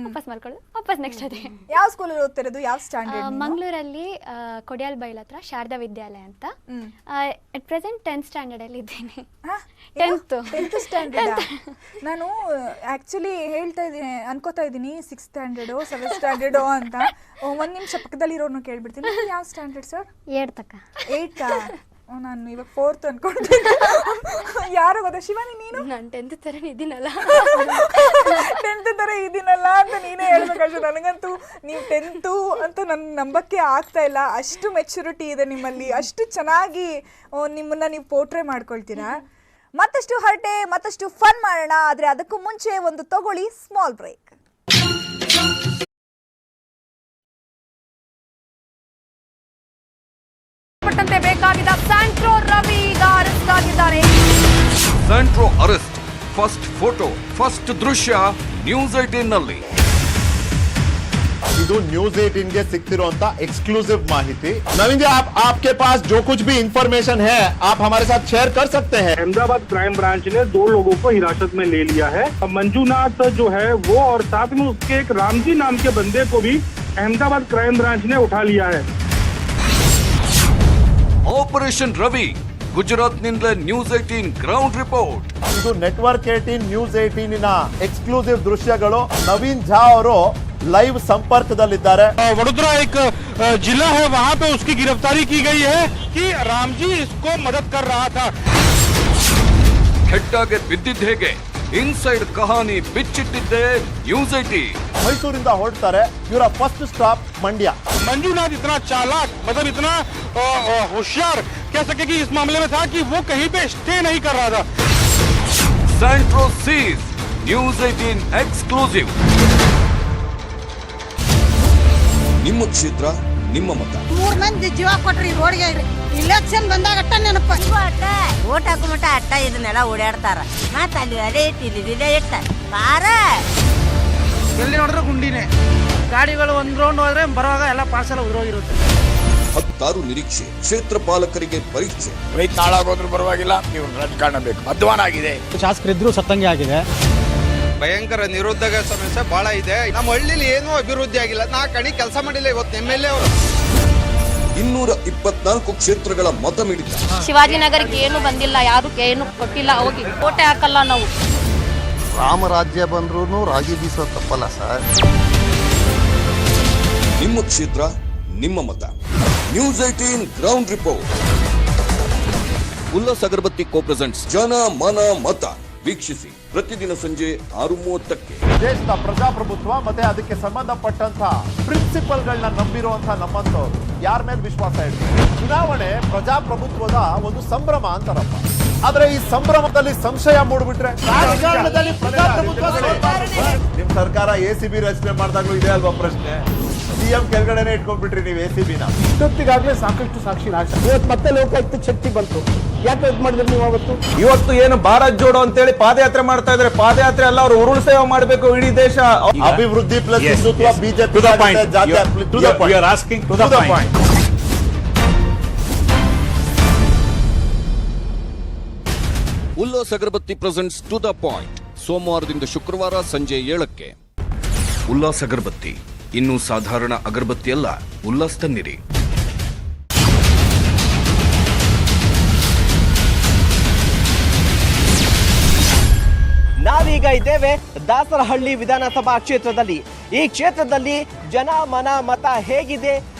ವಾಪಸ್ ಮಾಡ್ಕೊಳ್ಳೋದು, ವಾಪಸ್ ನೆಕ್ಸ್ಟ್ ಅದೇ. ಯಾವ ಸ್ಕೂಲಲ್ಲಿ ಓದ್ತಿರೋದು? ಯಾವ ಸ್ಟ್ಯಾಂಡರ್ಡ್? ಮಂಗಳೂರಲ್ಲಿ ಕೊಡಿಯಾಲ್ ಬೈಲ್ ಹತ್ರ ಶಾರದಾ ವಿದ್ಯಾಲಯ ಅಂತ. ಅಟ್ ಪ್ರೆಸೆಂಟ್ 10th ಸ್ಟ್ಯಾಂಡರ್ಡ್ ಅಲ್ಲಿ ಇದ್ದೇನೆ. 10th standard? ನಾನು ಆಕ್ಚುಲಿ ಹೇಳ್ತಾ ಇದ್ದೀನಿ, ಅನ್ಕೋತಾ ಇದ್ದೀನಿ 6th ಸ್ಟ್ಯಾಂಡರ್ಡು 7th ಸ್ಟ್ಯಾಂಡರ್ಡು ಅಂತ. ಒಂದ್ ನಿಮಿಷ ಪಕ್ಕದಲ್ಲಿರೋರ್ನ ಕೇಳ್ಬಿಡ್ತೀನಿ. ಯಾವ ಸ್ಟ್ಯಾಂಡರ್ಡ್ ಸರ್? 8th. ನಾನು ಇವಾಗ 4th ಅನ್ಕೊಂಡಿದ್ದೆ. ಯಾರು ಗೊತ್ತಾ ಶಿವಾನಿ ನೀನು? ನಾನು 10th ಥರ ಇದ್ದೀನಲ್ಲ 10th ಥರ ಇದ್ದೀನಲ್ಲ ಅಂತ ನೀನೇ ಹೇಳ್ಬೇಕಷ್ಟು. ನನಗಂತೂ ನೀವು 10th ಅಂತ ನನ್ನ ನಂಬಕ್ಕೆ ಆಗ್ತಾ ಇಲ್ಲ. ಅಷ್ಟು ಮೆಚುರಿಟಿ ಇದೆ ನಿಮ್ಮಲ್ಲಿ, ಅಷ್ಟು ಚೆನ್ನಾಗಿ ನಿಮ್ಮನ್ನ ನೀವು ಪೋರ್ಟ್ರೇ ಮಾಡ್ಕೊಳ್ತೀರಾ. ಮತ್ತಷ್ಟು ಹರಟೆ, ಮತ್ತಷ್ಟು ಫನ್ ಮಾಡೋಣ. ಆದರೆ ಅದಕ್ಕೂ ಮುಂಚೆ ಒಂದು ತಗೊಳ್ಳಿ ಸ್ಮಾಲ್ ಬ್ರೇಕ್. ಬೇಕಾಗಿದ್ದ ಸ್ಯಾಂಟ್ರೋ ರವಿ ಈಗ ಅರೆಸ್ಟ್ ಆಗಿದ್ದಾರೆ. Santro arrest, first photo, first ದೃಶ್ಯ ನ್ಯೂಸ್ 18 ನಲ್ಲಿ. ಇದು ನ್ಯೂಸ್ 18 ಗೆ ಸಿಕ್ತಿರುವಂತ एक्सक्लूसिव ಮಾಹಿತಿ. नवीन जी, आपके पास जो कुछ भी इंफॉर्मेशन है आप हमारे साथ शेयर कर सकते हैं. अहमदाबाद क्राइम ब्रांच ने 2 लोगों को हिरासत में ले लिया है. मंजूनाथ जो है वो और साथ में उसके एक रामजी नाम के बंदे को भी अहमदाबाद क्राइम ब्रांच ने उठा लिया है. ऑपरेशन रवि ಗುಜರಾತ್ನಿಂದ ನ್ಯೂಸ್ 18 ಗ್ರೌಂಡ್ ರಿಪೋರ್ಟ್. ಇದು ನೆಟ್ವರ್ಕ್ 18 ನ್ಯೂಸ್ 18 ಎಕ್ಸ್ಕ್ಲೂಸಿವ್ ದೃಶ್ಯಗಳು. ನವೀನ್ झा ಅವರು लाइव संपर्कदಲ್ಲಿದ್ದಾರೆ. वडोदरा एक जिला है, वहाँ पे उसकी गिरफ्तारी की गई है कि रामजी इसको मदद कर रहा था. ಕೆಟ್ಟಾಗೆ ಬಿದ್ದಿದ್ದು ಹೇಗೆ, ಇನ್ಸೈಡ್ ಕಹಾನಿ ಬಿಚ್ಚಿಟ್ಟಿದ್ದೆ ನ್ಯೂಸ್ 18. ಮೈಸೂರಿಂದ ಹೊರಡ್ತಾರೆ, ಇವರ ಫಸ್ಟ್ ಸ್ಟಾಪ್ ಮಂಡ್ಯ. मंजूनाथ इतना चालाक, मतलब इतना होशियार कह सके कि इस मामले में था कि वो कहीं पे स्टे नहीं कर रहा था. ಸೆಂಟ್ರೋ ಸೀಸ್ ನ್ಯೂಸ್ 18 ಎಕ್ಸ್ಕ್ಲೂಸಿವ್. ನಿಮ್ಮ ಕ್ಷೇತ್ರ ನಿಮ್ಮ ಮತ. 3 ಮಂದಿ ಜೀವ ಕೊಟ್ರಿ ರೋಡ್ಗೆ. ಇಲೆಕ್ಷನ್ ಬಂದಾಗ ಅಟ್ಟ ನೆನಪ ಓಟ್ ಹಾಕೋ ಮಟ್ಟ ಅಟ್ಟ ಇದನ್ನೆಲ್ಲ ಓಡಾಡ್ತಾರ. ಮತ್ತ ಅಲ್ಲಿ ಅದೇ ಇಟ್ಟಿಲ್ಲ ಇಟ್ಟಾರ ಪಾರ ಎಲ್ಲಿ ನೋಡಿದ್ರೆ ಗುಂಡಿನೇ. ಗಾಡಿಗಳು ಒಂದ್ ರೌಂಡ್ ಹೋದ್ರೆ ಬರುವಾಗ ಎಲ್ಲ ಪಾರ್ಸಲ್ ಉದ್ರೋಗಿರುತ್ತೆ. 16 ನಿರೀಕ್ಷೆ, ಕ್ಷೇತ್ರ ಪಾಲಕರಿಗೆ ಪರೀಕ್ಷೆ. ರೈತ ನಾಳಾಗೋದ್ರೂ ಪರವಾಗಿಲ್ಲ, ನೀವು ರಾಜಕಾರಣ ಬೇಕು. ಅಧ್ವಾನ ಆಗಿದೆ, ಶಾಸಕರಿದ್ರು ಸತ್ತಂಗೆ ಆಗಿದೆ. ಭಯಂಕರ ನಿರುದ್ಯೋಗ ಸಮಸ್ಯೆ ಬಹಳ ಇದೆ. ನಮ್ಮ ಹಳ್ಳಿಲಿ ಏನೂ ಅಭಿವೃದ್ಧಿ ಆಗಿಲ್ಲ. 4 ಕಣಿ ಕೆಲಸ ಮಾಡಿಲ್ಲ ಇವತ್ತು MLA ಅವರು. 224 ಕ್ಷೇತ್ರಗಳ ಮತ ಮಿಡಿತ. ಶಿವಾಜಿನಗರಕ್ಕೆ ಏನು ಬಂದಿಲ್ಲ, ಯಾರು ಏನು ಕೊಟ್ಟಿಲ್ಲ. ಹೋಗಿ ಕೋಟೆ ಹಾಕಲ್ಲ ನಾವು. ರಾಮರಾಜ್ಯ ಬಂದ್ರೂ ರಾಗಿ ಬೀಸೋ ತಪ್ಪಲ್ಲ ಸರ್. ನಿಮ್ಮ ಕ್ಷೇತ್ರ ನಿಮ್ಮ ಮತ. News 18 ground report. Ullas Agarbathi co presents ಜನ ಮನ ಮತ. ವೀಕ್ಷಿಸಿ ಪ್ರತಿದಿನ ಸಂಜೆ 6:30ಕ್ಕೆ. ದೇಶದ ಪ್ರಜಾಪ್ರಭುತ್ವ ಮತ್ತೆ ಅದಕ್ಕೆ ಸಂಬಂಧಪಟ್ಟಂತ ಪ್ರಿನ್ಸಿಪಲ್ಗಳನ್ನ ನಂಬಿರುವಂತಹ ನಮ್ಮಂತವ್ರು ಯಾರ ಮೇಲೆ ವಿಶ್ವಾಸ ಇಡ್ತಾರೆ? ಚುನಾವಣೆ ಪ್ರಜಾಪ್ರಭುತ್ವದ ಒಂದು ಸಂಭ್ರಮ ಅಂತಾರಪ್ಪ. ಆದ್ರೆ ಈ ಸಂಭ್ರಮದಲ್ಲಿ ಸಂಶಯ ಮೂಡ್ಬಿಟ್ರೆ ರಾಜಕಾರಣದಲ್ಲಿ ಪ್ರಜಾಪ್ರಭುತ್ವ. ನಿಮ್ ಸರ್ಕಾರ ACB ರಚನೆ ಮಾಡಿದಾಗ್ಲೂ ಇದೆ ಅಲ್ವಾ ಪ್ರಶ್ನೆ? CM ಕೆಳಗಡೆನೆ ಇಟ್ಕೊಂಡ್ಬಿಟ್ರಿ ನೀವು ACB-ನ. ಇಷ್ಟೊತ್ತಿಗಾಗಲೇ ಸಾಕಷ್ಟು ಸಾಕ್ಷಿ ನಾಶ. ಇವತ್ತು ಮತ್ತೆ ಲೋಕಾಯುಕ್ತ ಶಕ್ತಿ ಬಂತು. ಯಾಕೆ ಇದು ಮಾಡಿದ್ರೆ ನೀವು ಅವತ್ತು? ಇವತ್ತು ಏನು ಭಾರತ್ ಜೋಡೋ ಅಂತೇಳಿ ಪಾದಯಾತ್ರೆ ಮಾಡ್ತಾ ಇದ್ದಾರೆ. ಪಾದಯಾತ್ರೆ ಅಲ್ಲ, ಅವರು ಉರುಳು ಸೇವೆ ಮಾಡಬೇಕು ಇಡೀ ದೇಶ. ಅಭಿವೃದ್ಧಿ plus Hindutva BJP Ullas Agarbatti presents to the point. ಸೋಮವಾರದಿಂದ ಶುಕ್ರವಾರ ಸಂಜೆ 7ಕ್ಕೆ. ಉಲ್ಲಾಸ್ ಅಗರಬತ್ತಿ ಇನ್ನು ಸಾಧಾರಣ ಅಗರಬತ್ತಿ ಅಲ್ಲ, ಉಲ್ಲಾಸ್ ತನ್ನಿರಿ. ನಾವೀಗ ಇದ್ದೇವೆ ದಾಸರಹಳ್ಳಿ ವಿಧಾನಸಭಾ ಕ್ಷೇತ್ರದಲ್ಲಿ. ಈ ಕ್ಷೇತ್ರದಲ್ಲಿ ಜನ ಮನ ಮತ ಹೇಗಿದೆ,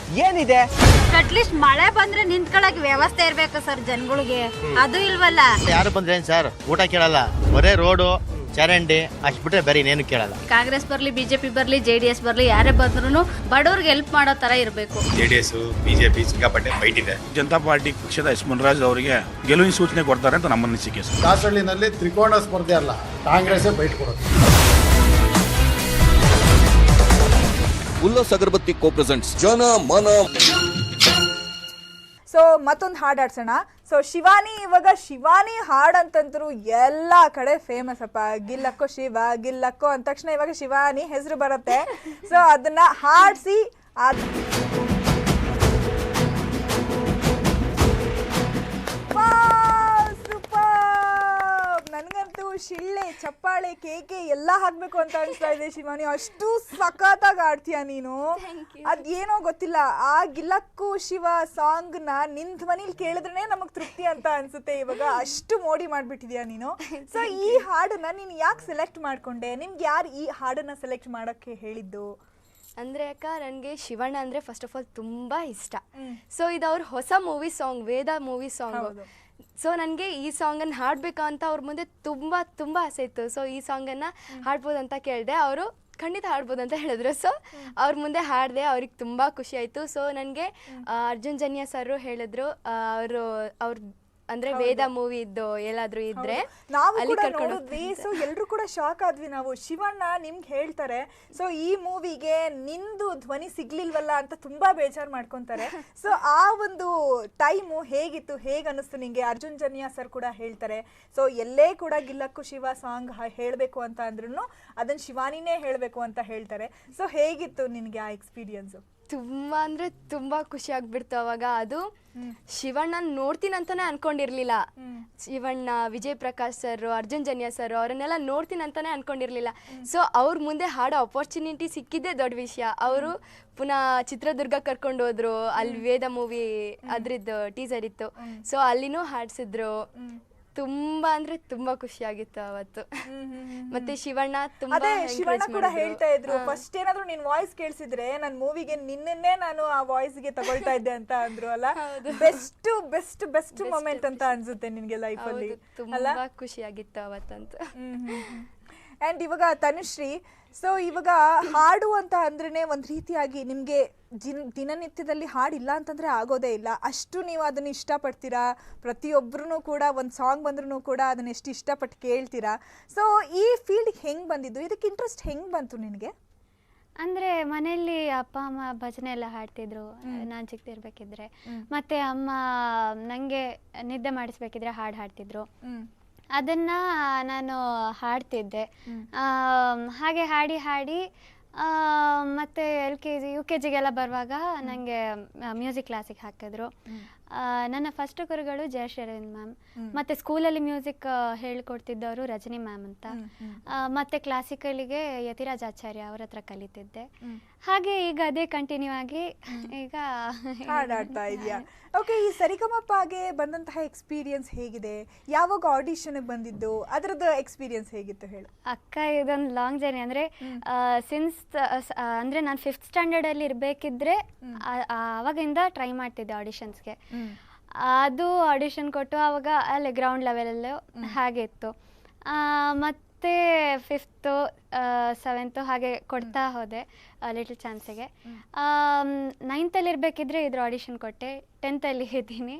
ಏನಿದೆ? ಅಟ್ಲೀಸ್ಟ್ ಮಳೆ ಬಂದ್ರೆ ನಿಂತ್ಕೊಳಕ್ ವ್ಯವಸ್ಥೆ ಇರ್ಬೇಕು ಸರ್ ಜನಗಳಿಗೆ. ಅದು ಇಲ್ವಲ್ಲ. ಯಾರು ಬಂದ್ರೇನ್ ಸರ್, ಊಟ ಕೇಳಲ್ಲ, ಬರೇ ರೋಡು ಚರಂಡಿ ಅಷ್ಟ್ ಬಿಟ್ರೆ ಬೇರೆ ಇನ್ನೇನು ಕೇಳಲ್ಲ. ಕಾಂಗ್ರೆಸ್ ಬರ್ಲಿ, ಬಿಜೆಪಿ ಬರ್ಲಿ, JDS ಬರ್ಲಿ, ಯಾರೇ ಬಂದ್ರು ಬಡವ್ರಿಗೆ ಹೆಲ್ಪ್ ಮಾಡೋ ತರ ಇರ್ಬೇಕು. JDS BJP ಸಿಕ್ಕಾಪಟ್ಟೆ ಫೈಟ್ ಇದೆ. ಜನತಾ ಪಾರ್ಟಿ ಪಕ್ಷದ ಎಸ್ ಮುನ್ರಾಜ್ ಅವರಿಗೆ ಗೆಲುವಿನ ಸೂಚನೆ ಕೊಡ್ತಾರೆ ಅಂತ ನಮ್ಮ ಅನಿಸಿಕೆ. ದಾಸಹಳ್ಳಿನಲ್ಲಿ ತ್ರಿಕೋಣ ಸ್ಪರ್ಧೆ ಅಲ್ಲ, ಕಾಂಗ್ರೆಸ್ ಬೈಟ್ ಕೊಡುತ್ತೆ. ಉಲ್ಲಾಸ್ ಅಗರಬತ್ತಿ ಕೋ ಪ್ರೆಸೆಂಟ್ಸ್ ಜನ ಮನ. ಸೊ ಮತ್ತೊಂದು ಹಾಡು ಆಡ್ಸೋಣ. ಸೊ ಶಿವಾನಿ, ಇವಾಗ ಶಿವಾನಿ ಹಾಡ್ ಅಂತಂದ್ರು ಎಲ್ಲಾ ಕಡೆ ಫೇಮಸ್ ಅಪ್ಪ. ಗಿಲ್ಲಕ್ಕೋ ಶಿವ, ಗಿಲ್ಲಕ್ಕೋ ಅಂದ ತಕ್ಷಣ ಇವಾಗ ಶಿವಾನಿ ಹೆಸರು ಬರುತ್ತೆ. ಸೊ ಅದನ್ನ ಹಾಡ್ಸಿ ನನಗಂತೂ ಶಿಳ್ಳೆ, ಚಪ್ಪಾಳೆ, ಕೇಕೆ ಎಲ್ಲ ಹಾಕ್ಬೇಕು ಅಂತ ಅನಿಸ್ತಾ ಇದೆ ಶಿವಾನಿ. ಅಷ್ಟು ಸಖತ್ತಾಗಿ ಆಡ್ತೀಯ ನೀನು. ಅದೇನೋ ಗೊತ್ತಿಲ್ಲ, ಆ ಗಿಲ್ಲಕ್ಕೂ ಶಿವ ಸಾಂಗ್ ನ ನಿನ್ ಧ್ವನಿಲ್ ಕೇಳಿದ್ರೆ ನಮಗ್ ತೃಪ್ತಿ ಅಂತ ಅನ್ಸುತ್ತೆ. ಇವಾಗ ಅಷ್ಟು ಮೋಡಿ ಮಾಡ್ಬಿಟ್ಟಿದ್ಯಾ ನೀನು. ಸೊ ಈ ಹಾಡನ್ನ ನೀನು ಯಾಕೆ ಸೆಲೆಕ್ಟ್ ಮಾಡ್ಕೊಂಡೆ? ನಿಮ್ಗೆ ಯಾರು ಈ ಹಾಡನ್ನ ಸೆಲೆಕ್ಟ್ ಮಾಡಕ್ಕೆ ಹೇಳಿದ್ದು? ಅಂದರೆ ಅಕ್ಕ, ನನಗೆ ಶಿವಣ್ಣ ಅಂದರೆ ಫಸ್ಟ್ ಆಫ್ ಆಲ್ ತುಂಬ ಇಷ್ಟ. ಸೊ ಇದು ಅವ್ರ ಹೊಸ ಮೂವಿ ಸಾಂಗ್, ವೇದ ಮೂವಿ ಸಾಂಗ್. ಸೊ ನನಗೆ ಈ ಸಾಂಗನ್ನು ಹಾಡಬೇಕಾ ಅಂತ ಅವ್ರ ಮುಂದೆ ತುಂಬ ಆಸೆ ಇತ್ತು. ಸೊ ಈ ಸಾಂಗನ್ನು ಹಾಡ್ಬೋದು ಅಂತ ಕೇಳಿದೆ. ಅವರು ಖಂಡಿತ ಹಾಡ್ಬೋದು ಅಂತ ಹೇಳಿದ್ರು. ಸೊ ಅವ್ರ ಮುಂದೆ ಹಾಡಿದೆ, ಅವ್ರಿಗೆ ತುಂಬ ಖುಷಿ ಆಯಿತು. ಸೊ ನನಗೆ ಅರ್ಜುನ್ ಜನ್ಯ ಸರ್ ಹೇಳಿದ್ರು, ಅವ್ರ ಅಂದ್ರೆ ವೇದ ಮೂವಿ ಇದ್ದು ಎಲ್ಲಾದ್ರೂ ಇದ್ರೆ ನಾವು ಕೂಡ ನೋಡಿದ್ವಿ. ಸೊ ಎಲ್ರು ಕೂಡ ಶಾಕ್ ಆದ್ವಿ ನಾವು. ಶಿವಣ್ಣ ನಿಮ್ಗೆ ಹೇಳ್ತಾರೆ, ಸೊ ಈ ಮೂವಿಗೆ ನಿಂದು ಧ್ವನಿ ಸಿಗ್ಲಿಲ್ವಲ್ಲ ಅಂತ ತುಂಬಾ ಬೇಜಾರು ಮಾಡ್ಕೊಂತಾರೆ. ಸೊ ಆ ಒಂದು ಟೈಮು ಹೇಗಿತ್ತು, ಹೇಗೆ ಅನಿಸ್ತು ನಿಂಗೆ? ಅರ್ಜುನ್ ಜನ್ಯ ಸರ್ ಕೂಡ ಹೇಳ್ತಾರೆ, ಸೊ ಎಲ್ಲೇ ಕೂಡ ಗಿಲ್ಲಕ್ಕೂ ಶಿವ ಸಾಂಗ್ ಹೇಳಬೇಕು ಅಂತ ಅಂದ್ರೂ ಅದನ್ನ ಶಿವಾನಿನೇ ಹೇಳಬೇಕು ಅಂತ ಹೇಳ್ತಾರೆ. ಸೊ ಹೇಗಿತ್ತು ನಿನಗೆ ಆ ಎಕ್ಸ್ಪೀರಿಯನ್ಸು? ತುಂಬಾ ಅಂದ್ರೆ ತುಂಬಾ ಖುಷಿ ಆಗ್ಬಿಡ್ತು ಅವಾಗ. ಅದು ಶಿವಣ್ಣ ನೋಡ್ತೀನಿ ಅಂತಾನೆ ಅನ್ಕೊಂಡಿರ್ಲಿಲ್ಲ. ಶಿವಣ್ಣ, ವಿಜಯ್ ಪ್ರಕಾಶ್ ಸರ್, ಅರ್ಜುನ್ ಜನ್ಯ ಸರ್ ಅವರನ್ನೆಲ್ಲ ನೋಡ್ತೀನಿ ಅಂತಾನೆ ಅನ್ಕೊಂಡಿರ್ಲಿಲ್ಲ. ಸೊ ಅವ್ರ ಮುಂದೆ ಹಾಡೋ ಅಪರ್ಚುನಿಟಿ ಸಿಕ್ಕಿದ್ದೇ ದೊಡ್ಡ ವಿಷಯ. ಅವರು ಪುನಃ ಚಿತ್ರದುರ್ಗ ಕರ್ಕೊಂಡು ಹೋದ್ರು. ಅಲ್ಲಿ ವೇದ ಮೂವಿ ಅದ್ರದ್ದು ಟೀಸರ್ ಇತ್ತು. ಸೊ ಅಲ್ಲಿನೂ ಹಾಡ್ಸಿದ್ರು. ತುಂಬಾ ಅಂದ್ರೆ ತುಂಬಾ ಖುಷಿ ಆಗಿತ್ತು ಅವತ್ತು. ಮತ್ತೆ ಶಿವಣ್ಣ ಅದೇ ಶಿವಣ್ಣ ಕೂಡ ಹೇಳ್ತಾ ಇದ್ರು, ಫಸ್ಟ್ ಏನಾದ್ರು ನಿನ್ ವಾಯ್ಸ್ ಕೇಳಿಸಿದ್ರೆ ನನ್ ಮೂವಿಗೆ ನಿನ್ನೆ ನಾನು ಆ ವಾಯ್ಸ್ ಗೆ ತಗೊಳ್ತಾ ಇದ್ದೆ ಅಂತ ಅಂದ್ರು ಅಲ್ಲ. ಬೆಸ್ಟ್ ಬೆಸ್ಟ್ ಬೆಸ್ಟ್ ಮೊಮೆಂಟ್ ಅಂತ ಅನ್ಸುತ್ತೆ ನಿನ್ಗೆ ಲೈಫ್ ಅಲ್ಲಿ. ತುಂಬಾ ಖುಷಿ ಆಗಿತ್ತು ಅವತ್ತಂತ. ಅಂಡ್ ಇವಾಗ ತನುಶ್ರೀ, ಸೊ ಇವಾಗ ಹಾಡು ಅಂತ ಅಂದ್ರೇನೆ ಒಂದ್ ರೀತಿಯಾಗಿ ನಿಮ್ಗೆ ದಿನನಿತ್ಯದಲ್ಲಿ ಹಾಡಿಲ್ಲ ಅಂತಂದ್ರೆ ಆಗೋದೇ ಇಲ್ಲ. ಅಷ್ಟು ನೀವು ಅದನ್ನ ಇಷ್ಟಪಡ್ತೀರಾ. ಪ್ರತಿಯೊಬ್ಬರೂ ಕೂಡ ಒಂದು ಸಾಂಗ್ ಬಂದ್ರೂ ಕೂಡ ಅದನ್ನ ಎಷ್ಟು ಇಷ್ಟಪಟ್ಟು ಕೇಳ್ತೀರಾ. ಸೊ ಈ ಫೀಲ್ಡ್ ಹೆಂಗ್ ಬಂದಿದ್ದು, ಇದಕ್ಕೆ ಇಂಟ್ರೆಸ್ಟ್ ಹೆಂಗ್ ಬಂತು ನಿನಗೆ? ಅಂದರೆ ಮನೆಯಲ್ಲಿ ಅಪ್ಪ ಅಮ್ಮ ಭಜನೆ ಎಲ್ಲ ಹಾಡ್ತಿದ್ರು ನಾನು ಚಿಕ್ಕದಿರ್ಬೇಕಿದ್ರೆ. ಮತ್ತು ಅಮ್ಮ ನನಗೆ ನಿದ್ದೆ ಮಾಡಿಸ್ಬೇಕಿದ್ರೆ ಹಾಡು ಹಾಡ್ತಿದ್ರು. ಅದನ್ನು ನಾನು ಹಾಡ್ತಿದ್ದೆ. ಹಾಗೆ ಹಾಡಿ ಹಾಡಿ ಮತ್ತು LKG UKG ಬರುವಾಗ ನನಗೆ ಮ್ಯೂಸಿಕ್ ಕ್ಲಾಸಿಗೆ ಹಾಕಿದ್ರು. ನನ್ನ ಫಸ್ಟ್ ಗುರುಗಳು ಜಯಶ್ರೀ ಮ್ಯಾಮ್. ಮತ್ತು ಸ್ಕೂಲಲ್ಲಿ ಮ್ಯೂಸಿಕ್ ಹೇಳ್ಕೊಡ್ತಿದ್ದವರು ರಜನಿ ಮ್ಯಾಮ್ ಅಂತ. ಮತ್ತು ಕ್ಲಾಸಿಕಲಿಗೆ ಯತಿರಾಜ್ ಆಚಾರ್ಯ ಅವ್ರ ಹತ್ರ ಕಲಿತಿದ್ದೆ. ಹಾಗೆ ಈಗ ಅದೇ ಕಂಟಿನ್ಯೂ ಆಗಿ ಈಗ ಹಾಡಾಡ್ತಾ ಇದೆಯಾ? ಓಕೆ, ಈ ಸರಿಗಮಪಗೆ ಬಂದಂತಹ ಎಕ್ಸ್ಪೀರಿಯನ್ಸ್ ಹೇಗಿದೆ? ಯಾವಾಗ ಆಡಿಷನ್ಗೆ ಬಂದಿದ್ದು, ಅದರದ್ದು ಎಕ್ಸ್ಪೀರಿಯನ್ಸ್ ಹೇಗಿತ್ತು ಹೇಳು? ಅಕ್ಕ, ಇದೊಂದು ಲಾಂಗ್ ಜರ್ನಿ. ಅಂದರೆ ಸಿನ್ಸ್ ಅಂದರೆ ನಾನು 5th ಸ್ಟ್ಯಾಂಡರ್ಡಲ್ಲಿ ಇರಬೇಕಿದ್ರೆ ಆವಾಗಿಂದ ಟ್ರೈ ಮಾಡ್ತಿದ್ದೆ ಆಡಿಷನ್ಸ್ಗೆ. ಅದು ಆಡಿಷನ್ ಕೊಟ್ಟು ಆವಾಗ ಅಲ್ಲೇ ಗ್ರೌಂಡ್ ಲೆವೆಲಲ್ಲೂ ಹಾಗೆ ಇತ್ತು. ಮತ್ತು 5th 7th ಹಾಗೆ ಕೊಡ್ತಾ ಹೋದೆ ಲಿಟಲ್ ಚಾನ್ಸಿಗೆ. 9th ಇರಬೇಕಿದ್ರೆ ಇದ್ರ ಆಡಿಷನ್ ಕೊಟ್ಟೆ. 10th ಇದ್ದೀನಿ.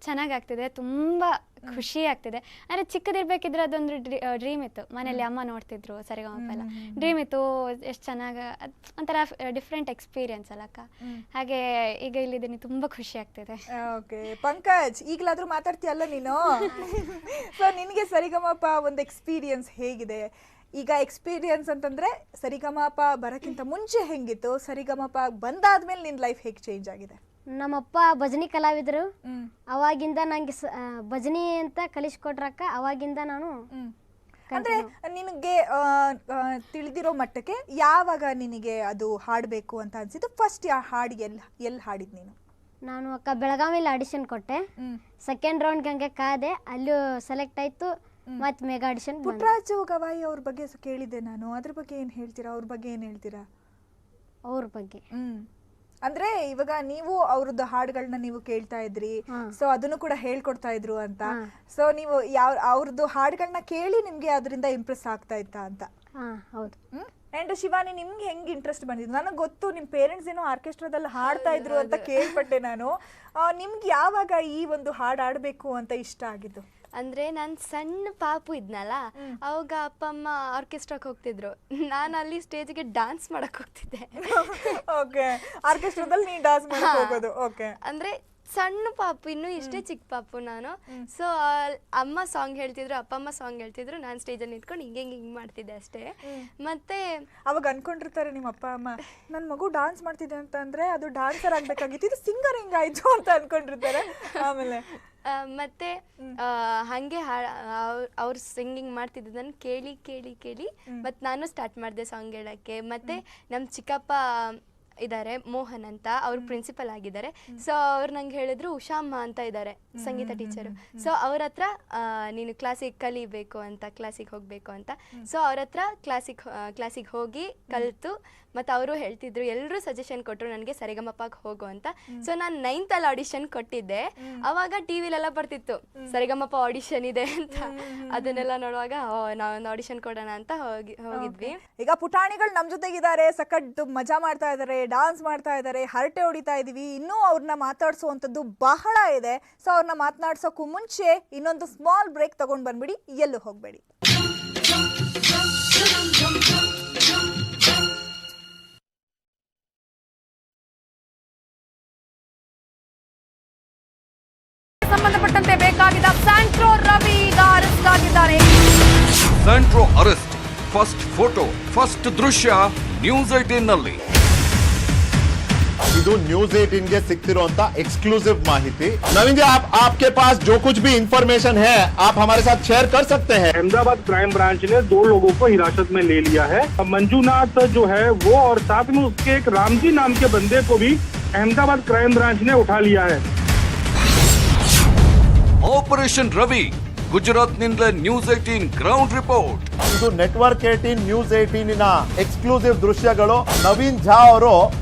ಚೆನ್ನಾಗಾಗ್ತಿದೆ, ತುಂಬ ಖುಷಿ ಆಗ್ತಿದೆ. ಅಂದರೆ ಚಿಕ್ಕದಿರ್ಬೇಕಿದ್ರೆ ಅದೊಂದು ಡ್ರೀಮ್ ಇತ್ತು. ಮನೇಲಿ ಅಮ್ಮ ನೋಡ್ತಿದ್ರು ಸರಿಗಮಪ ಎಲ್ಲ, ಡ್ರೀಮ್ ಇತ್ತು. ಎಷ್ಟು ಚೆನ್ನಾಗಿ ಒಂಥರ ಡಿಫ್ರೆಂಟ್ ಎಕ್ಸ್ಪೀರಿಯನ್ಸ್ ಅಲ್ಲಕ್ಕ. ಹಾಗೆ ಈಗ ಇಲ್ಲಿದ್ದೀನಿ, ತುಂಬ ಖುಷಿ ಆಗ್ತಿದೆ. ಓಕೆ ಪಂಕಜ್, ಈಗಲಾದ್ರೂ ಮಾತಾಡ್ತೀಯಲ್ಲ ನೀನು? ಸೊ ನಿನಗೆ ಸರಿಗಮಪ ಒಂದು ಎಕ್ಸ್ಪೀರಿಯನ್ಸ್ ಹೇಗಿದೆ? ಈಗ ಎಕ್ಸ್ಪೀರಿಯನ್ಸ್ ಅಂತಂದ್ರೆ ಸರಿಗಮಪ ಬರೋಕ್ಕಿಂತ ಮುಂಚೆ ಹೆಂಗಿತ್ತು, ಸರಿಗಮಪ ಬಂದಾದ್ಮೇಲೆ ನಿನ್ನ ಲೈಫ್ ಹೇಗೆ ಚೇಂಜ್ ಆಗಿದೆ? ನಮ್ಮಪ್ಪ ಭಜನಿ ಕಲಾವಿದರು. ಅವಾಗಿಂದ ನಂಗೆ ಭಜನಿ ಅಂತ ಕಲಿಸ್ಕೊಟ್ರಕ್ಕ. ಅವಾಗಿಂದ ನಾನು ಅಂದ್ರೆ ನಿನಗೆ ತಿಳಿದಿರೋ ಮಟ್ಟಕ್ಕೆ ಯಾವಾಗ ನಿನಗೆ ಅದು ಹಾಡಬೇಕು ಅಂತ ಅನ್ಸಿದ್ದು? ಫಸ್ಟ್ ಹಾಡು ಎಲ್ಲಿ ಹಾಡಿದ್ ನೀನು? ನಾನು ಅಕ್ಕ ಬೆಳಗಾವಿಯಲ್ಲಿ ಆಡಿಷನ್ ಕೊಟ್ಟೆ. 2nd ರೌಂಡ್ ಹಂಗೆ ಕಾದೆ, ಅಲ್ಲೂ ಸೆಲೆಕ್ಟ್ ಆಯ್ತು. ಮತ್ತೆ ಮೆಗಾ ಆಡಿಷನ್. ಪುಟ್ಟರಾಜು ಗವಾಯಿ ಅವ್ರ ಬಗ್ಗೆ ಕೇಳಿದ್ದೆ ನಾನು. ಅದ್ರ ಬಗ್ಗೆ ಏನ್ ಹೇಳ್ತೀರಾ? ಅವ್ರ ಬಗ್ಗೆ ಏನ್ ಹೇಳ್ತೀರಾ? ಅವ್ರ ಬಗ್ಗೆ ಅಂದ್ರೆ ಇವಾಗ ನೀವು ಅವ್ರದ್ದು ಹಾಡುಗಳನ್ನ ನೀವು ಕೇಳ್ತಾ ಇದ್ರಿ, ಸೊ ಅದನ್ನು ಕೂಡ ಹೇಳ್ಕೊಡ್ತಾ ಇದ್ರು ಅಂತ. ಸೊ ನೀವು ಅವ್ರದ್ದು ಹಾಡುಗಳನ್ನ ಕೇಳಿ ನಿಮ್ಗೆ ಅದರಿಂದ ಇಂಪ್ರೆಸ್ ಆಗ್ತಾ ಇತ್ತಾ ಅಂತ? ಹೌದು. ಅಂಡ್ ಶಿವಾನಿ, ನಿಮ್ಗೆ ಹೆಂಗ್ ಇಂಟ್ರೆಸ್ಟ್ ಬಂದಿದ್ದು? ನನಗೆ ಗೊತ್ತು ನಿಮ್ ಪೇರೆಂಟ್ಸ್ ಏನೋ ಆರ್ಕೆಸ್ಟ್ರಾದಲ್ಲಿ ಹಾಡ್ತಾ ಇದ್ರು ಅಂತ ಕೇಳ್ಪಟ್ಟೆ ನಾನು. ನಿಮ್ಗೆ ಯಾವಾಗ ಈ ಒಂದು ಹಾಡು ಆಡ್ಬೇಕು ಅಂತ ಇಷ್ಟ ಆಗಿದ್ದು? ಅಂದರೆ ನಾನು ಸಣ್ಣ ಪಾಪು ಇದ್ನಲ್ಲ, ಅವಾಗ ಅಪ್ಪ ಅಮ್ಮ ಆರ್ಕೆಸ್ಟ್ರಾಕ್ಕೆ ಹೋಗ್ತಿದ್ರು. ನಾನು ಅಲ್ಲಿ ಸ್ಟೇಜ್ಗೆ ಡ್ಯಾನ್ಸ್ ಮಾಡಕ್ಕೆ ಹೋಗ್ತಿದ್ದೆ. ಓಕೆ, ಆರ್ಕೆಸ್ಟ್ರಾದಲ್ಲಿ ನೀನು ಡ್ಯಾನ್ಸ್ ಮಾಡಕ್ಕೆ ಹೋಗೋದು? ಓಕೆ, ಅಂದರೆ ಸಣ್ಣ ಪಾಪು, ಇನ್ನೂ ಇಷ್ಟೇ ಚಿಕ್ಕ ಪಾಪು ನಾನು. ಸೊ ಅಮ್ಮ ಸಾಂಗ್ ಹೇಳ್ತಿದ್ರು, ಅಪ್ಪ ಅಮ್ಮ ಸಾಂಗ್ ಹೇಳ್ತಿದ್ರು, ನಾನು ಸ್ಟೇಜಲ್ಲಿ ನಿಂತ್ಕೊಂಡು ಹಿಂಗೆ ಮಾಡ್ತಿದ್ದೆ ಅಷ್ಟೇ. ಮತ್ತೆ ಅವಾಗ ಅನ್ಕೊಂಡಿರ್ತಾರೆ ನಿಮ್ಮ ಅಪ್ಪ ಅಮ್ಮ, ನನ್ನ ಮಗು ಡಾನ್ಸ್ ಮಾಡ್ತಿದ್ದೆ ಅಂತ ಅಂದ್ರೆ ಅದು ಡಾನ್ಸರ್ ಆಗ್ಬೇಕಾಗಿತ್ತು, ಇದು ಸಿಂಗರ್ ಹಿಂಗಾಯ್ತು ಅಂತ ಅನ್ಕೊಂಡಿರ್ತಾರೆ. ಆಮೇಲೆ ಮತ್ತೆ ಹಾಗೆ ಅವ್ರು ಸಿಂಗಿಂಗ್ ಮಾಡ್ತಿದ್ದದನ್ನು ಕೇಳಿ ಕೇಳಿ ಕೇಳಿ ಮತ್ತು ನಾನು ಸ್ಟಾರ್ಟ್ ಮಾಡಿದೆ ಸಾಂಗ್ ಹೇಳೋಕ್ಕೆ. ಮತ್ತು ನಮ್ಮ ಚಿಕ್ಕಪ್ಪ ಇದ್ದಾರೆ, ಮೋಹನ್ ಅಂತ, ಅವ್ರು ಪ್ರಿನ್ಸಿಪಲ್ ಆಗಿದ್ದಾರೆ. ಸೊ ಅವ್ರು ನಂಗೆ ಹೇಳಿದ್ರು, ಉಷಾಮ್ಮ ಅಂತ ಇದ್ದಾರೆ ಸಂಗೀತ ಟೀಚರು. ಸೊ ಅವ್ರ ಹತ್ರ ನೀನು ಕ್ಲಾಸಿಗೆ ಕಲಿಬೇಕು ಅಂತ, ಕ್ಲಾಸಿಗೆ ಹೋಗಬೇಕು ಅಂತ. ಸೊ ಅವ್ರ ಹತ್ರ ಕ್ಲಾಸಿಗೆ ಹೋಗಿ ಕಲಿತು, ಮತ್ತು ಅವರು ಹೇಳ್ತಿದ್ರು, ಎಲ್ಲರೂ ಸಜೆಷನ್ ಕೊಟ್ಟರು ನನಗೆ ಸರಿಗಮಪಕ್ಕೆ ಹೋಗು ಅಂತ. ಸೊ ನಾನು 9th ಆಡಿಷನ್ ಕೊಟ್ಟಿದ್ದೆ. ಅವಾಗ ಟಿವಿಲೆಲ್ಲ ಬರ್ತಿತ್ತು ಸರಿಗಮಪ ಆಡಿಷನ್ ಇದೆ ಅಂತ. ಅದನ್ನೆಲ್ಲ ನೋಡುವಾಗ ನಾವೊಂದು ಆಡಿಷನ್ ಕೊಡೋಣ ಅಂತ ಹೋಗಿದ್ವಿ. ಈಗ ಪುಟಾಣಿಗಳು ನಮ್ಮ ಜೊತೆಗಿದ್ದಾರೆ, ಸಖತ್ ಮಜಾ ಮಾಡ್ತಾ ಇದ್ದಾರೆ, ಡಾನ್ಸ್ ಮಾಡ್ತಾ ಇದ್ದಾರೆ, ಹರಟೆ ಹೊಡಿತಾ ಇದೀವಿ. ಇನ್ನೂ ಅವ್ರನ್ನ ಮಾತಾಡ್ಸೋವಂಥದ್ದು ಬಹಳ ಇದೆ. ಸೊ ಅವ್ರನ್ನ ಮಾತನಾಡ್ಸೋಕ್ಕೂ ಮುಂಚೆ ಇನ್ನೊಂದು ಸ್ಮಾಲ್ ಬ್ರೇಕ್ ತಗೊಂಡು ಬಂದ್ಬಿಡಿ, ಎಲ್ಲೂ ಹೋಗಬೇಡಿ. ಸಂಬಂಧಪಟ್ಟಂತೆ ಬೇಕಾಗಿದ್ದ ಸ್ಯಾಂಟ್ರೋ ರವಿ ಈಗ ಅರೆಸ್ಟ್ ಆಗಿದ್ದಾರೆ. Santro arrest, first photo, first ದೃಶ್ಯ ನ್ಯೂಸ್ 18 ನಲ್ಲಿ. ಇದು ನ್ಯೂಸ್ 18 ಗೆ ಸಿಕ್ತಿರುವಂತ एक्सक्लूसिव ಮಾಹಿತಿ। नवीन जी आपके पास जो कुछ भी इंफॉर्मेशन है आप हमारे साथ शेयर कर सकते हैं। अहमदाबाद क्राइम ब्रांच ने 2 लोगों को हिरासत में ले लिया है। मंजूनाथ जो है वो और साथ में उसके एक रामजी नाम के बंदे को भी अहमदाबाद क्राइम ब्रांच ने उठा लिया है। ಆಪರೇಷನ್ ರವಿ ಗುಜರಾತ್ನಿಂದ ನ್ಯೂಸ್ 18 ಗ್ರೌಂಡ್ ರಿಪೋರ್ಟ್। ಇದು ನೆಟ್ವರ್ಕ್ 18 ನ್ಯೂಸ್ 18 ನ एक्सक्लूसिव ದೃಶ್ಯಗಳು। ನವೀನ್ झा ಅವರು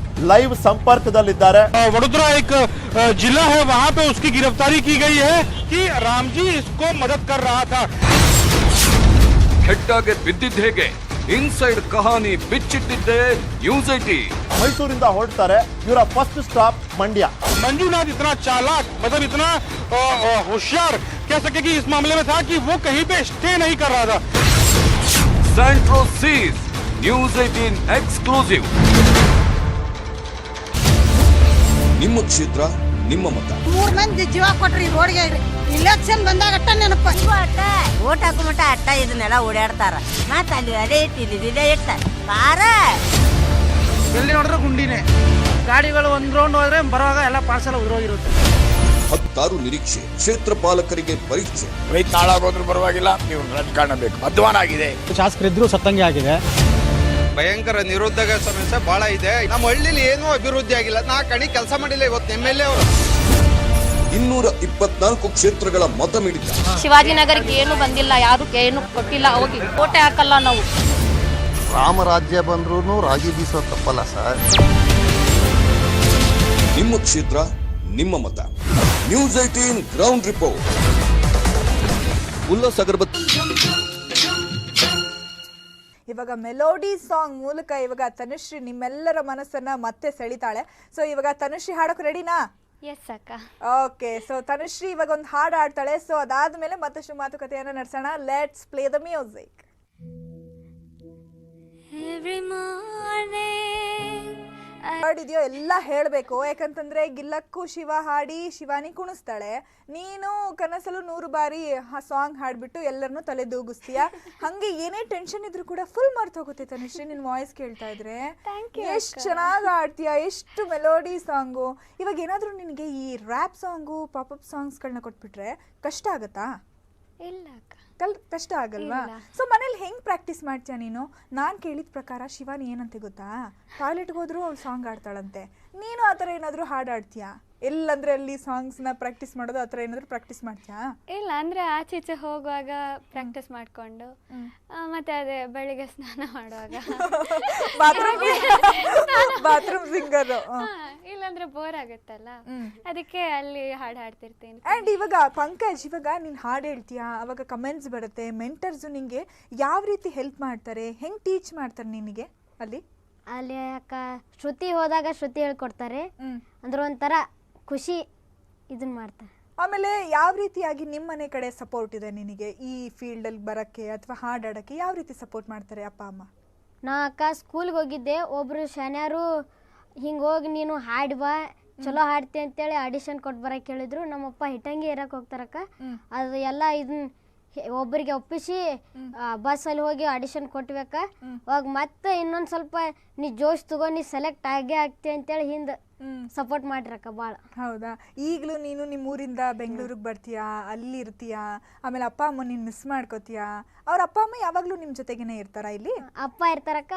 लाइव संपर्कदಲ್ಲಿದ್ದಾರೆ। वडोदरा एक जिला है, वहाँ पे उसकी गिरफ्तारी की गई है कि रामजी इसको मदद कर रहा था। ಹೆಡ್ಡಾಗೆ ಬಿದ್ದಿದ್ದ ಹೇಗೆ ಇನ್ಸೈಡ್ ಕಹಾನಿ ಬಿಚ್ಚಿಟ್ಟಿದ್ದೆ ನ್ಯೂಸ್ 18। ಮೈಸೂರಿಂದ ಹೊರಡ್ತಾರೆ, ಇವರ ಫಸ್ಟ್ ಸ್ಟಾಪ್ ಮಂಡ್ಯ। मंजूनाथ इतना चालाक, मतलब इतना होशियार कह सके कि इस मामले में था कि वो कहीं पे स्टे नहीं कर रहा था। ಸೆಂಟ್ರೋ ಸೀಸ್ ನ್ಯೂಸ್ 18 ಎಕ್ಸ್ಕ್ಲೂಸಿವ್। ನಿಮ್ಮ ಕ್ಷೇತ್ರ ನಿಮ್ಮ ಮತ। 3 ಮಂದಿ ಜೀವ ಕೊಟ್ರಿ ರೋಡ್ಗೆ ಇಲೆಕ್ಷನ್ ಬಂದಾಗ ಅಟ್ಟ ನೆನಪ ಓಟ್ ಹಾಕೋ ಮಟ್ಟ ಅಟ್ಟ ಇದನ್ನೆಲ್ಲ ಓಡಾಡ್ತಾರ, ಮತ್ತ ಅಲ್ಲಿ ಅದೇ ಇಟ್ಟಿಲ್ಲ ಇಟ್ಟ ಬಾರ ಎಲ್ಲಿ ನೋಡಿದ್ರೆ ಗುಂಡಿನೇ, ಗಾಡಿಗಳು ಒಂದ್ ರೌಂಡ್ ಹೋದ್ರೆ ಬರುವಾಗ ಎಲ್ಲ ಪಾರ್ಸಲ್ ಉದುರೋಗಿರುತ್ತೆ। 16 ನಿರೀಕ್ಷೆ, ಕ್ಷೇತ್ರ ಪಾಲಕರಿಗೆ ಪರೀಕ್ಷೆ। ರೈತ ನಾಳಾಗೋದ್ರೂ ಪರವಾಗಿಲ್ಲ, ನೀವು ರಾಜಕಾರಣ ಬೇಕು, ಅಧ್ವಾನ ಆಗಿದೆ, ಶಾಸಕರಿದ್ರು ಸತ್ತಂಗೆ ಆಗಿದೆ। ಭಯಂಕರ ನಿರುದ್ಯೋಗ ಸಮಸ್ಯೆ ಬಹಳ ಇದೆ, ನಮ್ಮ ಹಳ್ಳಿಲಿ ಏನೂ ಅಭಿವೃದ್ಧಿ ಆಗಿಲ್ಲ। 4 ಕಣಿ ಕೆಲಸ ಮಾಡಿಲ್ಲ ಇವತ್ತು MLA ಅವರು। 224 ಕ್ಷೇತ್ರಗಳ ಮತ ಮಿಡಿತ। ಶಿವಾಜಿನಗರಕ್ಕೆ ಏನು ಬಂದಿಲ್ಲ, ಯಾರು ಏನು ಕೊಟ್ಟಿಲ್ಲ, ಹೋಗಿ ಕೋಟೆ ಹಾಕಲ್ಲ ನಾವು। ರಾಮರಾಜ್ಯ ಬಂದ್ರೂ ರಾಗಿ ಬೀಸೋ ತಪ್ಪಲ್ಲ ಸರ್। ನಿಮ್ಮ ಕ್ಷೇತ್ರ ನಿಮ್ಮ ಮತ। News 18 ground report. Ullas Agarbathi. ಇವಾಗ ಮೆಲೋಡಿ ಸಾಂಗ್ ಮೂಲಕ ಇವಾಗ ತನುಶ್ರೀ ನಿಮ್ಮೆಲ್ಲರ ಮನಸ್ಸನ್ನ ಮತ್ತೆ ಸೆಳಿತಾಳೆ। ಸೊ ಇವಾಗ ತನುಶ್ರೀ ಹಾಡೋಕೆ ರೆಡಿನಾ? ಎಸ್ ಅಕ್ಕ। ಓಕೆ, ಸೊ ತನುಶ್ರೀ ಇವಾಗ ಒಂದು ಹಾಡು ಹಾಡ್ತಾಳೆ, ಸೊ ಅದಾದ್ಮೇಲೆ ಮತ್ತಷ್ಟು ಮಾತುಕತೆಯನ್ನು ನಡೆಸೋಣ। Let's play the music. ಹಾಡಿದ್ಯೋ ಎಲ್ಲ ಹೇಳಬೇಕು, ಯಾಕಂತಂದ್ರೆ ಗಿಲ್ಲಕ್ಕೂ ಶಿವ ಹಾಡಿ ಶಿವಾನಿ ಕುಣಿಸ್ತಾಳೆ, ನೀನು ಕನಸಲು 100 ಬಾರಿ ಆ ಸಾಂಗ್ ಹಾಡ್ಬಿಟ್ಟು ಎಲ್ಲರನ್ನೂ ತಲೆ ದೂಗಿಸ್ತೀಯ। ಹಂಗೆ ಏನೇ ಟೆನ್ಷನ್ ಇದ್ರು ಕೂಡ ಫುಲ್ ಮರ್ತೋಗುತ್ತೆ ತನುಶ್ರೀ ನಿನ್ ವಾಯ್ಸ್ ಕೇಳ್ತಾ ಇದ್ರೆ। ಎಷ್ಟು ಚೆನ್ನಾಗಿ ಹಾಡ್ತೀಯ, ಎಷ್ಟು ಮೆಲೋಡಿ ಸಾಂಗು। ಇವಾಗ ಏನಾದ್ರೂ ನಿನಗೆ ಈ ರ್ಯಾಪ್ ಸಾಂಗು ಪಾಪಪ್ ಸಾಂಗ್ಸ್ಗಳನ್ನ ಕೊಟ್ಬಿಟ್ರೆ ಕಷ್ಟ ಆಗತ್ತಾ? ಇಲ್ಲ ಅಕ್ಕ, ಕಷ್ಟ ಆಗಲ್ವಾ? ಸೊ ಮನೇಲಿ ಹೆಂಗ್ ಪ್ರಾಕ್ಟೀಸ್ ಮಾಡ್ತೀಯ ನೀನು? ನಾನ್ ಕೇಳಿದ ಪ್ರಕಾರ ಶಿವಾನಿ ಏನಂತೆ ಗೊತ್ತಾ, ಟಾಯ್ಲೆಟ್ಗೆ ಹೋದ್ರು ಅವ್ಳು ಸಾಂಗ್ ಆಡ್ತಾಳಂತೆ, ನೀನು ಆತರ ಏನಾದ್ರು ಹಾಡು ಆಡ್ತೀಯಾ? ಎಲ್ಲಂದ್ರೆ ಅಲ್ಲಿ ಸಾಂಗ್ಸ್ ನ ಪ್ರಾಕ್ಟೀಸ್ ಮಾಡೋದು ಆತರ ಏನಾದ್ರು ಪ್ರಾಕ್ಟೀಸ್ ಮಾಡ್ತೀಯಾ? ಇಲ್ಲ, ಅಂದ್ರೆ ಆಚೀಚೆ ಹೋಗುವಾಗ ಪ್ರಾಕ್ಟೀಸ್ ಮಾಡ್ಕೊಂಡು ಮತ್ತೆ ಅದೇ ಬೆಳಿಗ್ಗೆ ಸ್ನಾನ ಮಾಡುವಾಗ ಬಾತ್ರೂಮ್ ಸಿಂಗರ್, ಇಲ್ಲಾಂದ್ರೆ ಬೋರ್ ಆಗುತ್ತಲ್ಲ, ಅದಕ್ಕೆ ಅಲ್ಲಿ ಹಾಡು ಹಾಡ್ತಿರ್ತೀನಿ। ಅಂಡ್ ಇವಾಗ ಪಂಕಜ್, ಇವಾಗ ನೀನ್ ಹಾಡು ಹೇಳ್ತೀಯಾ, ಅವಾಗ ಕಮೆಂಟ್ಸ್ ಬರುತ್ತೆ, ಮೆಂಟರ್ಸ್ ನಿಂಗೆ ಯಾವ ರೀತಿ ಹೆಲ್ಪ್ ಮಾಡ್ತಾರೆ, ಹೆಂಗ್ ಟೀಚ್ ಮಾಡ್ತಾರೆ ನಿನಗೆ ಅಲ್ಲಿ? ಅಲ್ಲಿ ಅಕ್ಕ ಶ್ರುತಿ ಹೋದಾಗ ಶ್ರುತಿ ಹೇಳ್ಕೊಡ್ತಾರೆ, ಅಂದ್ರೆ ಒಂಥರ ಖುಷಿ ಇದನ್ನ ಮಾಡ್ತಾರೆ। ಆಮೇಲೆ ಯಾವ ರೀತಿಯಾಗಿ ನಿಮ್ಮ ಮನೆ ಕಡೆ ಸಪೋರ್ಟ್ ಇದೆ ನಿನಗೆ ಈ ಫೀಲ್ಡ್ ಅಲ್ಲಿ ಬರಕ್ಕೆ ಅಥವಾ ಹಾಡಾಡಕ್ಕೆ? ಯಾವ ರೀತಿ ಸಪೋರ್ಟ್ ಮಾಡ್ತಾರೆ ಅಪ್ಪ ಅಮ್ಮ? ನಾ ಅಕ್ಕ ಸ್ಕೂಲ್ಗೆ ಹೋಗಿದ್ದೆ, ಒಬ್ರು ಶಾನ್ಯಾರು ಹಿಂಗೆ ಹೋಗಿ ನೀನು ಹಾಡಿ ಬಾ, ಚಲೋ ಹಾಡ್ತಿ ಅಂತೇಳಿ ಆಡಿಷನ್ ಕೊಟ್ಟು ಬರಕ್ಕೆ ಹೇಳಿದ್ರು। ನಮ್ಮಪ್ಪ ಹಿಟ್ಟಂಗಿ ಇರಕ್ಕೆ ಹೋಗ್ತಾರಕ್ಕ, ಅದು ಎಲ್ಲ ಇದನ್ನ ಒಬ್ಬರಿಗೆ ಒಪ್ಪಿಸಿ ಬಸ್ಸಲ್ಲಿ ಹೋಗಿ ಆಡಿಷನ್ ಕೊಟ್ಬೇಕ, ಅವಾಗ ಮತ್ತೆ ಇನ್ನೊಂದು ಸ್ವಲ್ಪ ನೀ ಜೋಶ್ ತಗೋ, ನೀ ಸೆಲೆಕ್ಟ್ ಆಗೇ ಆಗ್ತಿ ಅಂತೇಳಿ ಹಿಂದೆ ಸಪೋರ್ಟ್ ಮಾಡಿರಕ್ಕ ಭಾಳ। ಹೌದಾ? ಈಗಲೂ ನೀನು ನಿಮ್ಮ ಊರಿಂದ ಬೆಂಗಳೂರಿಗೆ ಬರ್ತೀಯಾ, ಅಲ್ಲಿ ಇರ್ತೀಯಾ, ಆಮೇಲೆ ಅಪ್ಪ ಅಮ್ಮ ನೀನು ಮಿಸ್ ಮಾಡ್ಕೋತೀಯಾ? ಅವ್ರ ಅಪ್ಪ ಅಮ್ಮ ಯಾವಾಗಲೂ ನಿಮ್ಮ ಜೊತೆಗೇನೆ ಇರ್ತಾರಾ ಇಲ್ಲಿ? ಅಪ್ಪ ಇರ್ತಾರಕ್ಕ,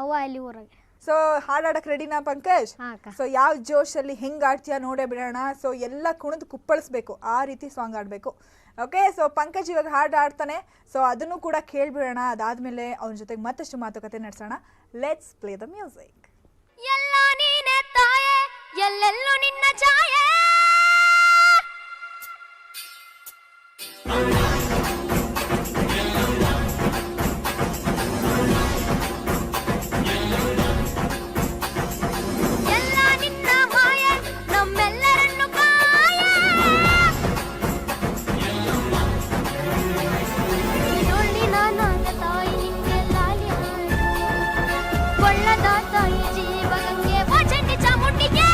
ಅವ್ವ ಅಲ್ಲಿ ಊರಾಗೆ। ಸೊ ಹಾಡಾಡಕ್ ರೆಡಿನಾ ಪಂಕಜ್? ಸೊ ಯಾವ ಜೋಶಲ್ಲಿ ಹೆಂಗ್ ಆಡ್ತೀಯಾ ನೋಡೇ ಬಿಡೋಣ। ಸೊ ಎಲ್ಲ ಕುಣಿದು ಕುಪ್ಪಳಿಸ್ಬೇಕು, ಆ ರೀತಿ ಸಾಂಗ್ ಆಡಬೇಕು। ಓಕೆ, ಸೊ ಪಂಕಜ್ ಇವಾಗ ಹಾಡು ಆಡ್ತಾನೆ, ಸೊ ಅದನ್ನು ಕೂಡ ಕೇಳ್ಬಿಡೋಣ। ಅದಾದ್ಮೇಲೆ ಅವನ ಜೊತೆಗೆ ಮತ್ತಷ್ಟು ಮಾತುಕತೆ ನಡೆಸೋಣ। Let's play the music. ಎಲ್ಲ ನೀನೆ ತಾಯೇ, ಎಲ್ಲೆಲ್ಲೂ ನಿನ್ನ ಛಾಯೆ, ಎಲ್ಲ ನಿನ್ನ ಮಾಯೆ, ನಮ್ಮೆಲ್ಲರನ್ನು ಕಾಯೆ, ನೋಡಿ ನಾನಾದ ತಾಯಿ ನಿಂಗೆ ಲಾಲಿ ಕೊಳ್ಳದ ತಾಯಿ ಜೀವಗಂಗೆ ವಾಚಂಡಿ ಚಾಮುಂಡಿಗೆ,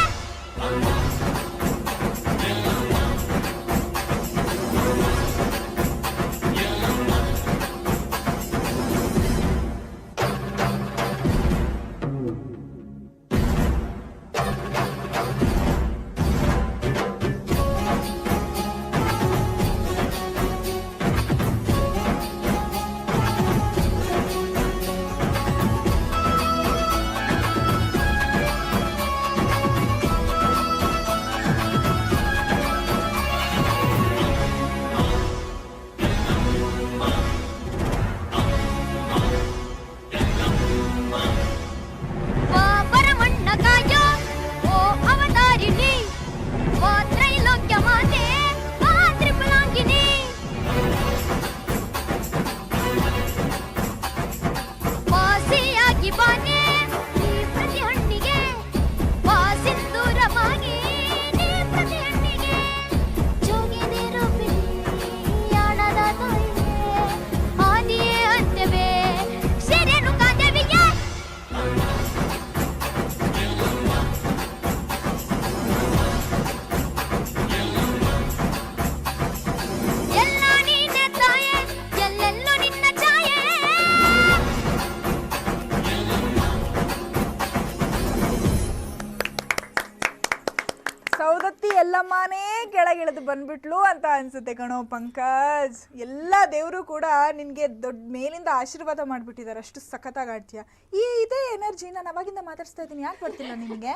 ಎಲ್ಲಮ್ಮನೇ ಕೆಳಗಿಳಿದು ಬಂದ್ಬಿಟ್ಲು ಅಂತ ಅನ್ಸುತ್ತೆ ಕಣೋ ಪಂಕಜ್. ಎಲ್ಲ ದೇವರು ಕೂಡ ನಿನ್ಗೆ ದೊಡ್ಡ ಮೇಲಿಂದ ಆಶೀರ್ವಾದ ಮಾಡ್ಬಿಟ್ಟಿದ್ದಾರೆ, ಅಷ್ಟು ಸಖತ್ತಾಗಿ ಆಡ್ತೀಯ. ಇದೇ ಎನರ್ಜಿ ನಾನು ಅವಾಗಿಂದ ಮಾತಾಡ್ಸ್ತಾ ಇದ್ದೀನಿ, ಯಾಕೆ ಬರ್ತಿಲ್ಲ ನಿಮಗೆ?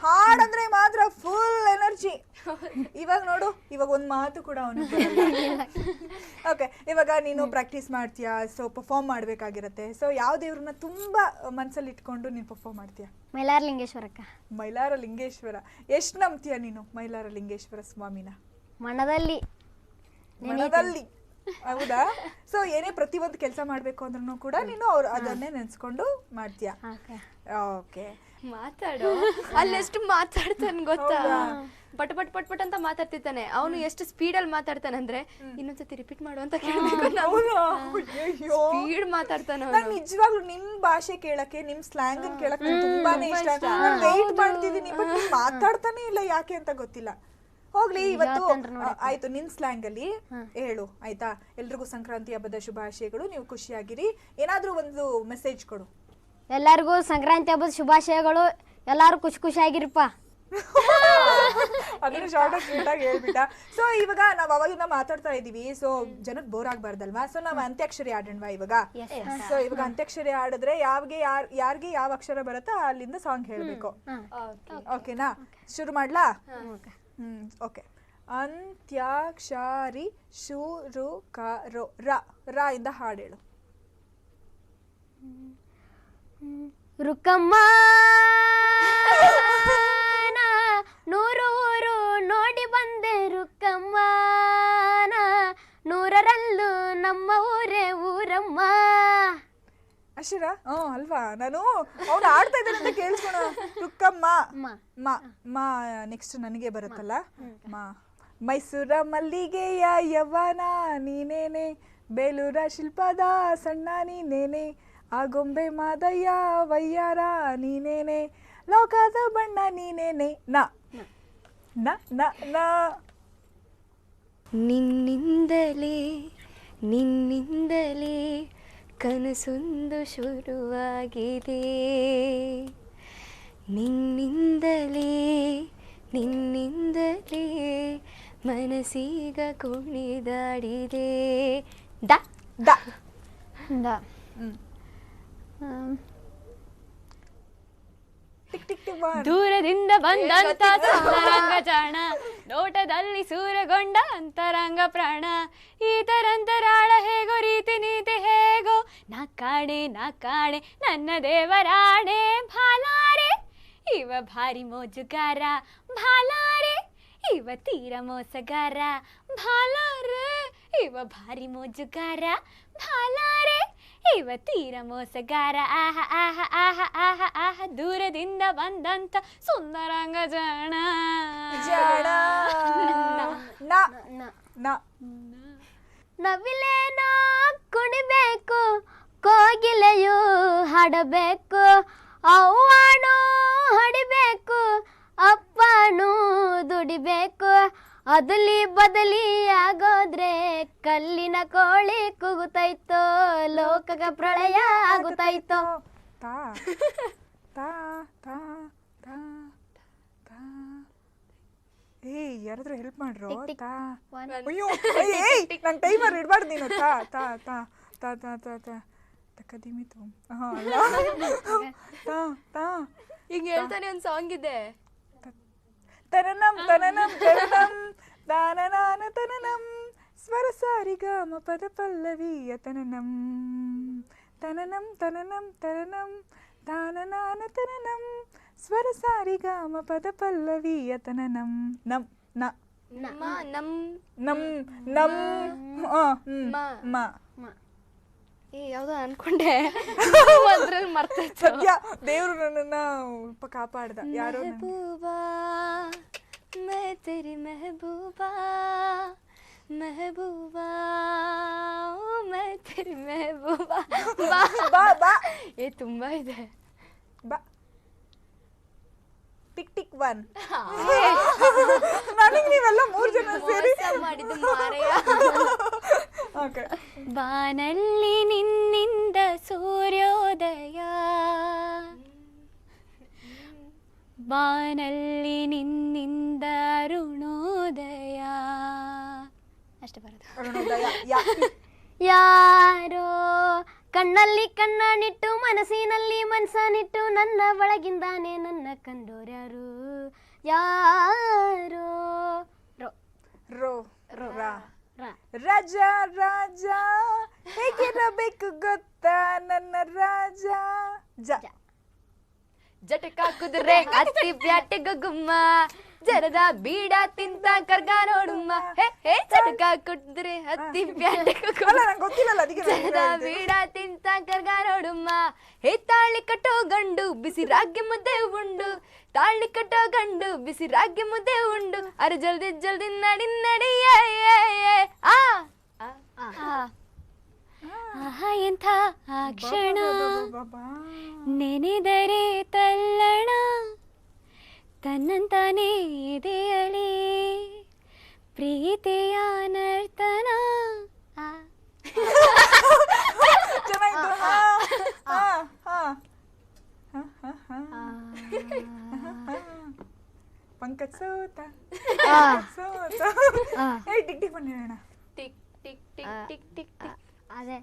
ಹಾಡಂದ್ರೆ ಮಾತ್ರ ಫುಲ್ ಎನರ್ಜಿ. ಇವಾಗ ನೋಡು, ಇವಾಗ ಒಂದು ಮಾತು ಕೂಡ ಅವನು. ಓಕೆ, ಇವಾಗ ನೀನು ಪ್ರಾಕ್ಟೀಸ್ ಮಾಡ್ತೀಯಾ, ಸೊ ಪರ್ಫಾರ್ಮ್ ಮಾಡಬೇಕಾಗಿರುತ್ತೆ. ಸೊ ಯಾವ ದೇವ್ರನ್ನ ತುಂಬಾ ಮನಸ್ಸಲ್ಲಿ ಇಟ್ಕೊಂಡು ನೀನು ಪರ್ಫಾರ್ಮ್ ಮಾಡ್ತೀಯಾ? ಮೈಲಾರಲಿಂಗೇಶ್ವರಕ್ಕ. ಮೈಲಾರಲಿಂಗೇಶ್ವರ. ಎಷ್ಟು ನಂಬ್ತೀಯ ನೀನು ಮೈಲಾರಲಿಂಗೇಶ್ವರ ಸ್ವಾಮಿನ? ಮನದಲ್ಲಿ. ಹೌದಾ? ಸೊ ಏನೇ ಪ್ರತಿಯೊಂದು ಕೆಲಸ ಮಾಡ್ಬೇಕು ಅಂದ್ರೂ ಕೂಡ ನೀನು ಅದನ್ನೇ ನೆನ್ಸ್ಕೊಂಡು ಮಾಡ್ತೀಯಾ? ಓಕೆ, ಮಾತಾಡು. ಅಲ್ಲೆಷ್ಟು ಮಾತಾಡ್ತಾನೆ ಗೊತ್ತಾ? ಪಟ್ ಪಟ್ ಪಟ್ ಪಟ್ ಅಂತ ಮಾತಾಡ್ತಿರ್ತಾನೆ. ಅವನು ಎಷ್ಟು ಸ್ಪೀಡಲ್ಲಿ ಮಾತಾಡ್ತಾನೆ ಅಂದ್ರೆ ಇನ್ನೊಂದ್ಸತಿ ರಿಪೀಟ್ ಮಾಡು ಅಂತ ಕೇಳಬೇಕು. ಸ್ಪೀಡ್ ಮಾತಾಡ್ತಾನೆ. ನಾನು ನಿಜವಾಗ್ಲೂ ನಿಮ್ ಭಾಷೆ ಕೇಳಕ್ಕೆ, ನಿಮ್ ಸ್ಲ್ಯಾಂಗ್ ಅನ್ನು ಕೇಳಕ್ಕೆ ತುಂಬಾನೇ ಇಷ್ಟ. ನಾನು ವೇಟ್ ಮಾಡ್ತಿದ್ದೀನಿ, ಬಟ್ ನೀನ್ ಮಾತಾಡ್ತಾನೆ ಇಲ್ಲ, ಯಾಕೆ ಅಂತ ಗೊತ್ತಿಲ್ಲ. ಹೋಗ್ಲಿ, ಇವತ್ತು ಆಯ್ತು, ನಿನ್ ಸ್ಲ್ಯಾಂಗ್ ಅಲ್ಲಿ ಹೇಳು ಆಯ್ತಾ? ಎಲ್ರಿಗೂ ಸಂಕ್ರಾಂತಿ ಹಬ್ಬದ ಶುಭಾಶಯಗಳು, ನೀವು ಖುಷಿಯಾಗಿರಿ. ಏನಾದ್ರೂ ಒಂದು ಮೆಸೇಜ್ ಕೊಡು. ಎಲ್ಲರಿಗೂ ಸಂಕ್ರಾಂತಿ ಹಬ್ಬದ ಶುಭಾಶಯಗಳು, ಎಲ್ಲಾರು ಖುಷಿಯಾಗಿರಪ್ಪ. ಅದನ್ನ ಶಾರ್ಟ್ ಆಗಿ ಸ್ವೀಟ್ ಆಗಿ ಹೇಳ್ಬಿಟ್ಟ. ಸೊ ಇವಾಗ ನಾವ್ ಅವಾಗಿಂದ ಮಾತಾಡ್ತಾ ಇದೀವಿ, ಸೊ ಜನಕ್ಕೆ ಬೋರ್ ಆಗ್ಬಾರ್ದಲ್ವಾ? ಸೊ ನಾವ್ ಅಂತ್ಯಾಕ್ಷರಿ ಆಡೋಣವಾ ಇವಾಗ? ಸೊ ಇವಾಗ ಅಂತ್ಯಾಕ್ಷರಿ ಆಡಿದ್ರೆ ಯಾರಿಗೆ ಯಾವ ಅಕ್ಷರ ಬರುತ್ತೋ ಅಲ್ಲಿಂದ ಸಾಂಗ್ ಹೇಳ್ಬೇಕು. ಓಕೆನಾ? ಶುರು ಮಾಡ್ಲಾ? ಓಕೆ. ಅಂತ್ಯಾಕ್ಷರಿ ಶುರು ಕರೋ. ರ ಇಂದ ಹಾಡು ಹೇಳು. ರುಕ್ಕಮ್ಮ ನೂರೂರು ನೋಡಿ ಬಂದೆ ರುಕ್ಕಮ್ಮ, ನೂರರಲ್ಲೂ ನಮ್ಮ ಊರೇ ಊರಮ್ಮ. ಅಕ್ಷರ ಅಲ್ವಾ? ನಾನು ಅವ್ನು ಆಡ್ತಾ ಇದ್ದಾನೆ ಅಂತ ಕೇಳಿಸ್ಕೊಣ. ರುಕ್ಕಮ್ಮ ಮಾ ನೆಕ್ಸ್ಟ್ ನನಗೆ ಬರುತ್ತಲ್ಲ. ಮೈಸೂರ ಮಲ್ಲಿಗೆಯ ಯವನ ನೀನೇನೆ, ಬೇಲೂರ ಶಿಲ್ಪದ ಸಣ್ಣ ನೀನೇನೆ, ಆಗೊಂಬೆ ಮಾದಯ್ಯ ವಯ್ಯಾರ ನೀನೇನೆ, ಲೋಕದ ಬಣ್ಣ ನೀನೇನೆ. ನಿನ್ನಿಂದಲೇ ನಿನ್ನಿಂದಲೇ ಕನಸೊಂದು ಶುರುವಾಗಿದೆ, ನಿನ್ನಿಂದಲೇ ನಿನ್ನಿಂದಲೇ ಮನಸ್ಸೀಗ ಕುಣಿದಾಡಿದೆ. ದ ದ ದ ದೂರದಿಂದ ಬಂದಂತ ಸುಂದರಂಗ ಜಾಣ, ನೋಟದಲ್ಲಿ ಸೂರಗೊಂಡ ಅಂತರಂಗ ಪ್ರಾಣ, ಈ ತರಂತರಾಳ ಹೇಗೋ ರೀತಿ ನೀತಿ ಹೇಗೋ, ನಾ ಕಾಣೆ ನನ್ನ ದೇವರಾಣೆ, ಭಾಲಾರೆ ಇವ ಭಾರಿ ಮೋಜುಗಾರ, ಭಾಲಾರೆ ಇವ ತೀರ ಮೋಸಗಾರ, ಭಾಲಾರೆ ಇವ ಭಾರಿ ಮೋಜುಗಾರ, ಭಾಲಾರೆ ಇವ ತೀರ ಮೋಸಗಾರ, ಆಹ ಆಹ ಆಹ ಆಹ ಆಹ ದೂರದಿಂದ ಬಂದಂತ ಸುಂದರಂಗ ಜಾಣ. ನವಿಲೇನೋ ಕುಣಿಬೇಕು, ಕೋಗಿಲೆಯು ಹಾಡಬೇಕು, ಅವ್ವಾನು ಹೊಡಿಬೇಕು, ಅಪ್ಪನೂ ದುಡಿಬೇಕು, ಅದಲಿ ಬದಲಿ ಆಗೋದ್ರೆ ಕಲ್ಲಿನ ಕೋಳಿ ಕೂಗುತ್ತೈತೋ, ಲೋಕಗ ಪ್ರಳಯ ಆಗುತ್ತೈತೋ. ಯಾರಾದ್ರೂ ಹೆಲ್ಪ್ ಮಾಡ್ರು. ನಂಗೆ ಟೈಮರ್ ಇಡಬಾರ್ದು ನೀನು. ತಕದಿಮಿತು. ಈಗ ಹೇಳ್ತಾನೆ ಒಂದು ಸಾಂಗ್ ಇದೆ. ತನನಂ ತನನಂ ತನನಂ ತಾನನಾನ ತನನಂ ಸ್ವರ ಸಾರಿಗಾಮ ಪದ ಪಲ್ಲವಿಯ ತನನಂ ತನನಂ ತನನಂ ತನನಂ ತಾನನಾನ ತನನಂ ಸ್ವರ ಸಾರಿಗಾಮ ಪದ ಪಲ್ಲವಿಯ ತನನಂ ನಂ ನ ನಂ ನಂ ನಂ ಮ ಯಾವ್ದೋ ಅನ್ಕೊಂಡೆ, ಸದ್ಯ ದೇವ್ರು ನನ್ನನ್ನ ಕಾಪಾಡ್ದ. ಯಾರೋ ಮೆಹಬೂಬಾ ಮೈ ತೆರಿ ಮೆಹಬೂಬಾ, ಮೆಹಬೂಬಾ ಮೈ ತೆರಿ ಮೆಹಬೂಬಾ. ಬಾ ಬಾ ಏ ತುಂಬಾ ಇದೆ. ಬಾ ಟಿಕ್ ಟಿಕ್ ಒನ್. ನನಗೆ ನೀವೆಲ್ಲ 3 ಜನ ಸೇರಿ ಮಾಡಿದ್ದು ಮಾರಯ್ಯ. ಬಾನಲ್ಲಿ ನಿನ್ನಿಂದ ಸೂರ್ಯೋದಯ, ಬಾನಲ್ಲಿ ನಿನ್ನಿಂದ ಅರುಣೋದಯ, ಅರುಣೋದಯ ಯಾ ಯಾರೋ ಕಣ್ಣಲ್ಲಿ ಕಣ್ಣನಿಟ್ಟು ಮನಸ್ಸಿನಲ್ಲಿ ಮನಸ್ಸನಿಟ್ಟು ನನ್ನ ಒಳಗಿಂದಾನೆ ನನ್ನ ಕಂಡೋರ್ಯಾರು ಯಾರೋ ರೋ ರಾ ರಾಜ ರಾಜ ಹೇಗಿರಬೇಕು ಗೊತ್ತಾ ನನ್ನ ರಾಜ ಜಟಕ ಕುದುರೆ ಹತ್ತಿ ಬ್ಯಾಟೆಗ ಗುಮ್ಮ ಜರದ ಬೀಡ ತಿಂತ ಕರ್ಗ ನೋಡುಮ್ಮ ಹೇ ಜಟಕ ಕುದುರೆ ಹತ್ತಿ ಬ್ಯಾಟೆಗ ಜರದ ಬೀಡ ತಿಂತ ಕರ್ಗ ನೋಡುಮ್ಮ ಹೇ ತಾಳಿ ಕಟ್ಟೋ ಗಂಡು ಬಿಸಿ ರಾಗಿ ಮುದ್ದೆ ಉಂಡು ತಾಳಿ ಕಟ್ಟೋ ಗಂಡು ಬಿಸಿ ರಾಗಿ ಮುದ್ದೆ ಉಂಡು ಅರೆ ಜಲ್ದಿ ಜಲ್ದಿ ನಡಿ ನಡಿ ಆಹಾ ಎಂಥ ಆ ಕ್ಷಣ ನೆನೆದರೆ ತಲ್ಲಣ ತನ್ನಂತಾನೇ ಇದೆಯಲಿ ಪ್ರೀತಿಯ ನರ್ತನ. ಪಂಕಜ್ ಸೋತ ಟಿಕ್ ಟಿಕ್ ಬನ್ನಿ ಹೇಳೋಣ. Tick tick tick tick tick tick ಅದೇ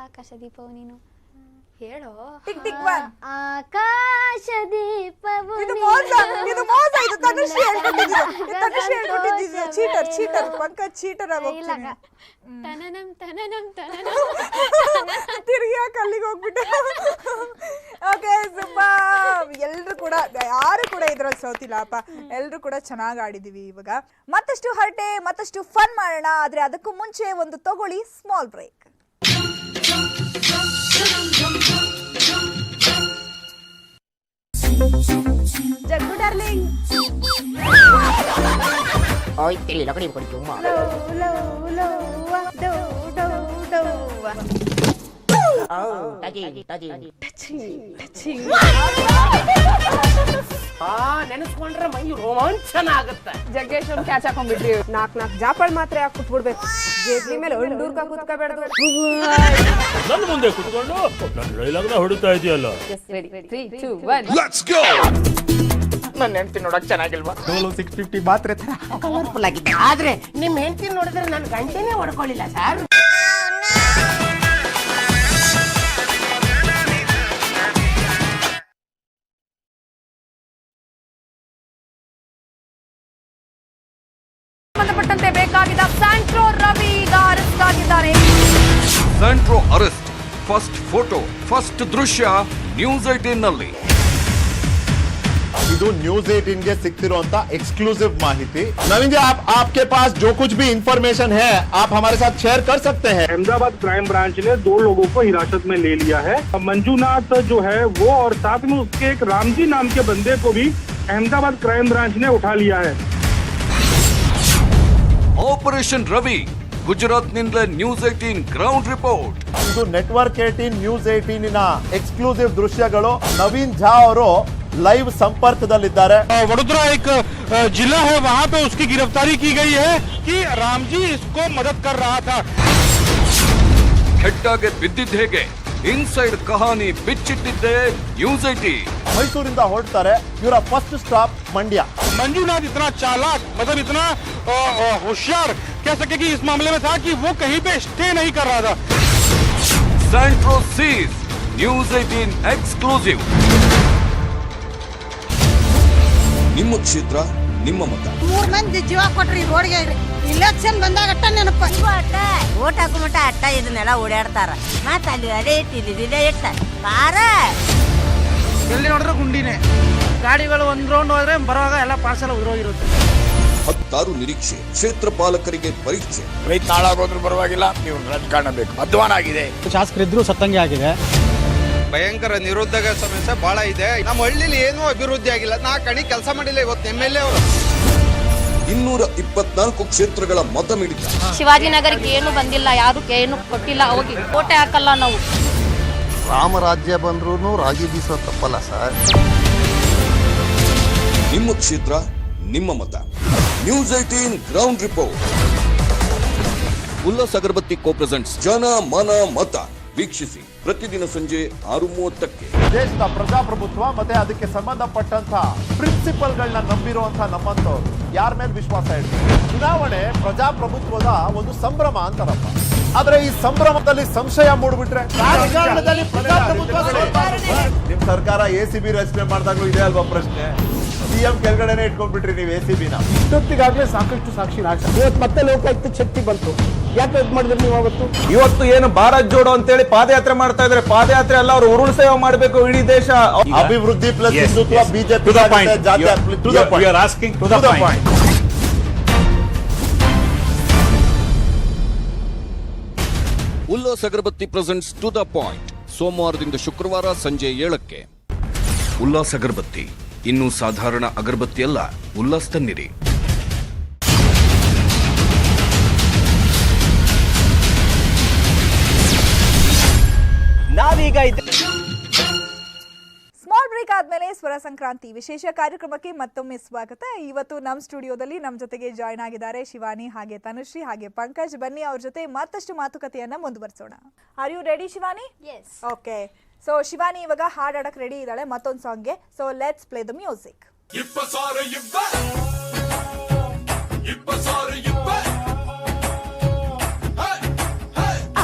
ಆಕಾಶ ದೀಪವು ನೀನು ಹೇಳೋ. Tick tick one. ಆಕಾಶ ದೀಪವು ಇದು ಮೋಸ ಇದು ತನುಶ್ರೀ ಹೇಳ್ಕೊಟ್ಟಿದ್ದು ಚೀಟರ್ ಪಂಕಜ್ ಚೀಟರ್ ಆಗೋಗ್ತೀನಿ. ತನನಂ ತನನಂ ತನನಂ ತಿರುಗಿ ಅಲ್ಲಿಗೆ ಹೋಗ್ಬಿಟ್ಟು. Okay super. ಎಲ್ರು ಕೂಡ ಯಾರು ಕೂಡ ಇದ್ರಲ್ಲಿ ಸೋತಿಲ್ಲಪ್ಪ, ಎಲ್ರು ಕೂಡ ಚೆನ್ನಾಗಿ ಆಡಿದೀವಿ. ಇವಾಗ ಮತ್ತಷ್ಟು ಹರಟೆ ಮತ್ತಷ್ಟು ಫನ್ ಮಾಡೋಣ, ಆದ್ರೆ ಅದಕ್ಕೂ ಮುಂಚೆ ಒಂದು ತಗೊಳ್ಳಿ ಸ್ಮಾಲ್ ಬ್ರೇಕ್. ಜಗ್ಗು ಡಾರ್ಲಿಂಗ್ ಹೋಯ್ತಿಲ್ಲ ಕಡೆ ಕೊಡಿ ತುಂಬಾ ನೆನೆಸ್ಕೊಂಡ್ರೆ ಮೈ ರೋಮಾಂಚನ ಆಗುತ್ತೆ. ಜಗ್ಗೇಶ್ ಅವ್ರು ಕ್ಯಾಚ್ ಹಾಕೊಂಡ್ಬಿಟ್ರಿ. 4 ಜಾಪಳ್ ಮಾತ್ರ ಯಾಕೆ ಕುಟ್ಬಿಡ್ಬೇಕು, ಜೇಬ್ಲಿ ಮೇಲೆ ಒಂದೂರ್ಕ ಕೂತ್ಕೋಬೇಡ್ದು. ನನ್ನ ಮುಂದೆ ಕುತ್ಕೊಂಡು ನನ್ನ ಡೈಲಾಗ್ನ ಹೊಡಿತಾ ಇದೆಯಲ್ಲ. 3, 2, 1 ಲೆಟ್ಸ್ ಗೋ. ನನ್ನ ಹೆಂಡತಿ ನೋಡಕ್ ಚೆನ್ನಾಗಿಲ್ವಾ? 650 ಮಾತ್ರ ಕಲರ್ಫುಲ್ ಆಗಿದೆ. ಆದ್ರೆ ನಿಮ್ ಹೆಂಡತಿ ನೋಡಿದ್ರೆ ನನ್ನ ಗಂಟೆನೇ ಹೊಡ್ಕೊಳ್ಳಿಲ್ಲ ಸರ್. ಸಂಬಂಧಪಟ್ಟಂತೆ ಬೇಕಾಗಿದ್ದ ಸ್ಯಾಂಟ್ರೋ ರವಿ ಈಗ ಅರೆಸ್ಟ್ ಆಗಿದ್ದಾರೆ. Santro arrest. First photo first ದೃಶ್ಯ ನ್ಯೂಸ್ 18 ನಲ್ಲಿ. ಇದು ನ್ಯೂಸ್ 18 ಗೆ ಸಿಕ್ತಿರುವಂತ एक्सक्लूसिव माहिती. नवीन जी, आपके पास जो कुछ भी इंफॉर्मेशन है आप हमारे साथ शेयर कर सकते हैं. अहमदाबाद क्राइम ब्रांच ने 2 लोगों को हिरासत में ले लिया है. मंजूनाथ जो है वो और साथ में उसके एक रामजी नाम के बंदे को भी अहमदाबाद क्राइम ब्रांच ने उठा लिया है. ಆಪರೇಷನ್ ರವಿ ಗುಜರಾತ್ ನಿಂದ ನ್ಯೂಸ್ 18 ಗ್ರೌಂಡ್ ರಿಪೋರ್ಟ್. ಇದು ನೆಟ್ವರ್ಕ್ 18 ನ್ಯೂಸ್ 18 ನ एक्सक्लूसिव ದೃಶ್ಯಗಳು. ನವೀನ್ ಝಾ ಅವರು लाइव संपर्कदಲ್ಲಿದ್ದಾರೆ. वडोदरा एक जिला है, वहाँ पे उसकी गिरफ्तारी की गई है कि रामजी इसको मदद कर रहा था. ಹೆಡ್ಡಾಗೆ ಬಿದ್ದಿದ್ದ ಹೇಗೆ ಇನ್ಸೈಡ್ ಕಹಾನಿ ಬಿಚ್ಚಿಟ್ಟಿದ್ದೆ ನ್ಯೂಸ್ 18. ಮೈಸೂರಿಂದ ಹೊರಡ್ತಾರೆ, ಇವರ ಫಸ್ಟ್ ಸ್ಟಾಪ್ ಮಂಡ್ಯ. मंजूनाथ इतना चालाक, मतलब इतना होशियार कह सके कि इस मामले में था कि वो कहीं पे स्टे नहीं कर रहा था. ಸ್ಯಾಂಟ್ರೋ ಸೀಸ್ ನ್ಯೂಸ್ 18 ಎಕ್ಸ್ಕ್ಲೂಸಿವ್. ನಿಮ್ಮ ಕ್ಷೇತ್ರ ನಿಮ್ಮ ಮತ. 3 ಮಂದಿ ಜೀವ ಕೊಟ್ರಿ ರೋಡ್ಗೆ. ಇಲೆಕ್ಷನ್ ಬಂದಾಗ ಅಟ್ಟ ನೆನಪ ಓಟ್ ಹಾಕು ಮಟ್ಟ ಅಟ್ಟ ಇದನ್ನೆಲ್ಲ ಓಡಾಡ್ತಾರ. ಮತ್ತ ಅಲ್ಲಿ ಅದೇ ಇಟ್ಟಿಲ್ಲ ಇಟ್ಟ ಪಾರ ಎಲ್ಲಿ ನೋಡಿದ್ರೆ ಗುಂಡಿನೇ. ಗಾಡಿಗಳು ಒಂದ್ ರೌಂಡ್ ಹೋದ್ರೆ ಬರುವಾಗ ಎಲ್ಲ ಪಾರ್ಸಲ್ ಉದುರೋಗಿರುತ್ತೆ. 16 ನಿರೀಕ್ಷೆ. ಕ್ಷೇತ್ರ ಪಾಲಕರಿಗೆ ಪರೀಕ್ಷೆ. ರೈತ ನಾಳಾಗೋದ್ರೂ ಪರವಾಗಿಲ್ಲ, ನೀವು ರಾಜಕಾರಣ ಬೇಕು. ಅಧ್ವಾನ ಆಗಿದೆ, ಶಾಸಕರಿದ್ರು ಸತ್ತಂಗೆ ಆಗಿದೆ. ಭಯಂಕರ ನಿರುದ್ಯೋಗ ಸಮಸ್ಯೆ ಬಹಳ ಇದೆ. ನಮ್ಮ ಹಳ್ಳಿಲಿ ಏನೂ ಅಭಿವೃದ್ಧಿ ಆಗಿಲ್ಲ. 4 ಕಣಿ ಕೆಲಸ ಮಾಡಿಲ್ಲ ಇವತ್ತು MLA ಅವರು. 224 ಕ್ಷೇತ್ರಗಳ ಮತ ಮಿಡಿತ. ಶಿವಾಜಿನಗರಕ್ಕೆ ಏನು ಬಂದಿಲ್ಲ, ಯಾರು ಏನು ಕೊಟ್ಟಿಲ್ಲ, ಹೋಗಿ ಕೋಟೆ ಹಾಕಲ್ಲ ನಾವು. ರಾಮರಾಜ್ಯ ಬಂದ್ರೂ ರಾಗಿ ಬೀಸೋ ತಪ್ಪಲ್ಲ ಸರ್. ನಿಮ್ಮ ಕ್ಷೇತ್ರ ನಿಮ್ಮ ಮತ. News 18 ground report. Ullas Agarbathi co presents ಜನ ಮನ ಮತ. ವೀಕ್ಷಿಸಿ ಪ್ರತಿದಿನ ಸಂಜೆ 6:30ಕ್ಕೆ. ದೇಶದ ಪ್ರಜಾಪ್ರಭುತ್ವ ಮತ್ತೆ ಅದಕ್ಕೆ ಸಂಬಂಧಪಟ್ಟಂತ ಪ್ರಿನ್ಸಿಪಲ್ಗಳನ್ನ ನಂಬಿರುವಂತ ನಮ್ಮಂತವ್ರು ಯಾರ ಮೇಲೆ ವಿಶ್ವಾಸ ಇಡ್ತಾರೆ? ಚುನಾವಣೆ ಪ್ರಜಾಪ್ರಭುತ್ವದ ಒಂದು ಸಂಭ್ರಮ ಅಂತಾರಪ್ಪ. ಆದ್ರೆ ಈ ಸಂಭ್ರಮದಲ್ಲಿ ಸಂಶಯ ಮೂಡ್ಬಿಟ್ರೆ ರಾಜಕಾರಣದಲ್ಲಿ ಪ್ರಜಾಪ್ರಭುತ್ವ ನಿಮ್ ಸರ್ಕಾರ ACB ರಚನೆ ಮಾಡಿದಾಗ್ಲೂ ಇದೆ ಅಲ್ವಾ ಪ್ರಶ್ನೆ? ಸಿಎಂ ಕೆಳಗಡೆನೆ ಇಟ್ಕೊಂಡ್ಬಿಟ್ರಿ ನೀವು ACB-ನ. ಇಷ್ಟೊತ್ತಿಗಾಗ್ಲೇ ಸಾಕಷ್ಟು ಸಾಕ್ಷಿ ನಾಶ. ಇವತ್ತು ಮತ್ತೆ ಲೋಕಾಯುಕ್ತ ಶಕ್ತಿ ಬಂತು. ಯಾಕೆ ಇದು ಮಾಡಿದ್ರಿ ನೀವು ಅವತ್ತು? ಇವತ್ತು ಏನು ಭಾರತ್ ಜೋಡೋ ಅಂತೇಳಿ ಪಾದಯಾತ್ರೆ ಮಾಡ್ತಾ ಇದ್ರೆ, ಪಾದಯಾತ್ರೆ ಅಲ್ಲ, ಅವರು ಉರುಳು ಸೇವೆ ಮಾಡಬೇಕು ಇಡೀ ದೇಶ. ಅಭಿವೃದ್ಧಿ plus Hindutva BJP Ullas Agarbatti presents to the point ಸೋಮವಾರದಿಂದ ಶುಕ್ರವಾರ ಸಂಜೆ 7ಕ್ಕೆ. ಉಲ್ಲಾಸ್ ಅಗರಬತ್ತಿ ಇನ್ನು ಸಾಧಾರಣ ಅಗರಬತ್ತಿ ಅಲ್ಲ, ಉಲ್ಲಾಸ್ ತನ್ನಿರಿ. ನಾವೀಗ ಸ್ಮಾಲ್ ಬ್ರೇಕ್ ಆದ್ಮೇಲೆ ಸ್ವರ ಸಂಕ್ರಾಂತಿ ವಿಶೇಷ ಕಾರ್ಯಕ್ರಮಕ್ಕೆ ಮತ್ತೊಮ್ಮೆ ಸ್ವಾಗತ. ಇವತ್ತು ನಮ್ಮ ಸ್ಟುಡಿಯೋದಲ್ಲಿ ನಮ್ಮ ಜೊತೆಗೆ ಜಾಯ್ನ್ ಆಗಿದ್ದಾರೆ ಶಿವಾನಿ, ಹಾಗೆ ತನುಶ್ರೀ, ಹಾಗೆ ಪಂಕಜ್. ಬನ್ನಿ ಅವ್ರ ಜೊತೆ ಮತ್ತಷ್ಟು ಮಾತುಕತೆಯನ್ನ ಮುಂದುವರಿಸೋಣ. Are you ready Shivani? Yes. Okay, so Shivani ಇವಾಗ ಹಾಡಾಡಕ್ ರೆಡಿ ಇದ್ದಾಳೆ ಮತ್ತೊಂದು ಸಾಂಗ್ಗೆ. So let's play the music.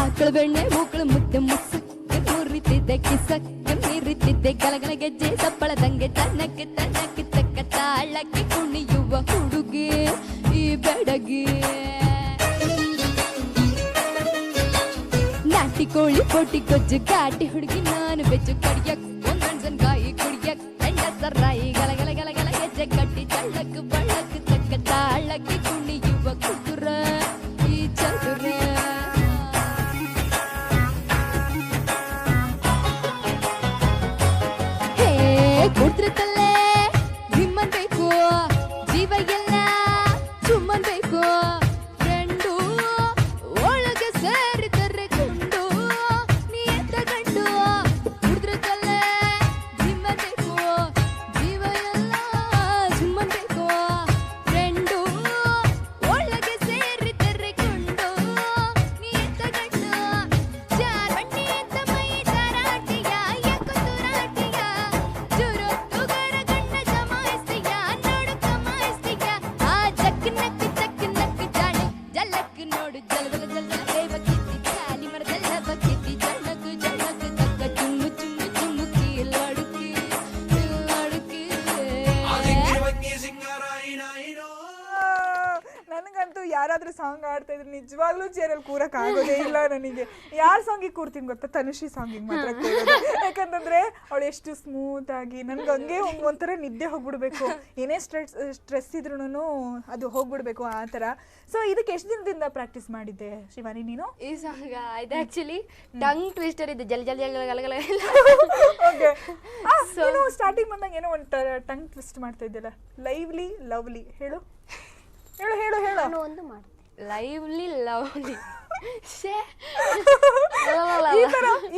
ಆಕಳ ಬೆಣ್ಣೆ ಮೂಕಳ ಮುದ್ದೆ ಮುಸಕ್ಕೆ ಮುರಿತಿದ್ದೆ ಕಿಸಕ್ಕೆ ಮೀರಿತಿದ್ದೆ ಗಲಗಲ ಗೆಜ್ಜೆ ಸಪ್ಪಳದಂಗೆ ತನ್ನಕ್ಕೆ ತನ್ನಕ್ಕೆ ತಕ್ಕ ತಾಳಕ್ಕೆ ಕುಣಿಯುವ ಹುಡುಗಿ ಈ ಬೆಡಗಿ. ನಾಟಿ ಕೋಳಿ ಪೋಟಿ ಕೊಜ್ಜು ಗಾಟಿ ಹುಡುಗಿ ನಾನು ಬೆಚ್ಚು ಕಡಿಯಕ್ ಒಂದಣ್ಸನ್ ಗಾಯಿ ಕುಡಿಯಕ್ ಹೆಂಡ ಸರ್ರಾಯಿ ಗಲಗಲ ಗಲಗಲ ಗೆಜ್ಜೆ ಕಟ್ಟಿ ಚಳ್ಳಕ್ ಬಳ್ಳಕ್ ತಕ್ಕ ತಾಳಕ್ಕೆ ಕುಣಿಯುವ ಕುದುರ ಈ ಚದುರ. ಕುಡ್ದ್ರೆ ತಲೆ ನಿಮ್ಮನ್ ಬೇಕು, ಜೀವ ಎಲ್ಲ ಸುಮ್ಮನ್ ಬೇಕು. ಫ್ರೆಂಡು ಒಳಗೆ ಸೇರಿದರೆ ಗುಂಡು ನೀ ಎಂತ ಗಂಡು. ಕುಡ್ದ್ರೆ ತಲೆ ನಿಮ್ಮನ್ ಬೇಕು, ಜೀವ ಎಲ್ಲ ಸುಮ್ಮನ್ ಬೇಕು. ಫ್ರೆಂಡು ಒಳಗೆ ಸೇರಿದರೆ ಗುಂಡು ನೀ ಎಂತ ಗಂಡು. ಚಾರ್ ಬಣ್ಣಿ ಎಂತ ಮೈ ಚಾರಾಟಿಯ ಯಾಕೋ ತುರಾಟಿಯ ನನಗಂತೂ ಯಾರಾದ್ರೂ ಸಾಂಗ್ ಆಡ್ತಾ ಇದ್ರೆ ನಿಜವಾಗ್ಲೂ ಚೇರಲ್ಲಿ ಕೂರಕ್ ಆಗೋದೇ ಇಲ್ಲ ನನಗೆ. ಯಾರ ಸಾಂಗಿಗೆ ಕೂರ್ತೀನಿ ಗೊತ್ತಾ? ತನುಶ್ರೀ ಸಾಂಗಿಗೆ ಮಾತ್ರ ಕೂರೋದು. ಯಾಕಂತಂದ್ರೆ ಅವಳು ಎಷ್ಟು ಸ್ಮೂತ್ ಆಗಿ ನನ್ಗೆ ಹಂಗೆ ಒಂಥರ ನಿದ್ದೆ ಹೋಗ್ಬಿಡ್ಬೇಕು. ಏನೇ ಸ್ಟ್ರೆಸ್ ಇದ್ರೂ ಅದು ಹೋಗ್ಬಿಡ್ಬೇಕು ಆ ಥರ. ಸೊ ಇದಕ್ಕೆ ಎಷ್ಟು ದಿನದಿಂದ ಪ್ರಾಕ್ಟೀಸ್ ಮಾಡಿದ್ದೆ ಶಿವಾನಿ ನೀನು? ಈ ಸಾಂಗ್ ಇದು ಆಕ್ಚುಲಿ ಟಂಗ್ ಟ್ವಿಸ್ಟರ್ ಇದೆ. ಜಲ್ ಜಲ್ ಜಲ್ ಗಲಗಲ. ಓಕೆ, ನೀನು ಸ್ಟಾರ್ಟಿಂಗ್ ಬಂದಾಗ ಏನೋ ಒಂದು ಟಂಗ್ ಟ್ವಿಸ್ಟ್ ಮಾಡ್ತಾ ಇದ್ದಿಲ್ಲ. ಲೈವ್ಲಿ ಲವ್ಲಿ ಹೇಳು ಹೇಳು ಹೇಳು ಹೇಳು. ಒಂದು ಮಾಡಿ ಲೈವ್ಲಿ ಲವ್ಲಿ.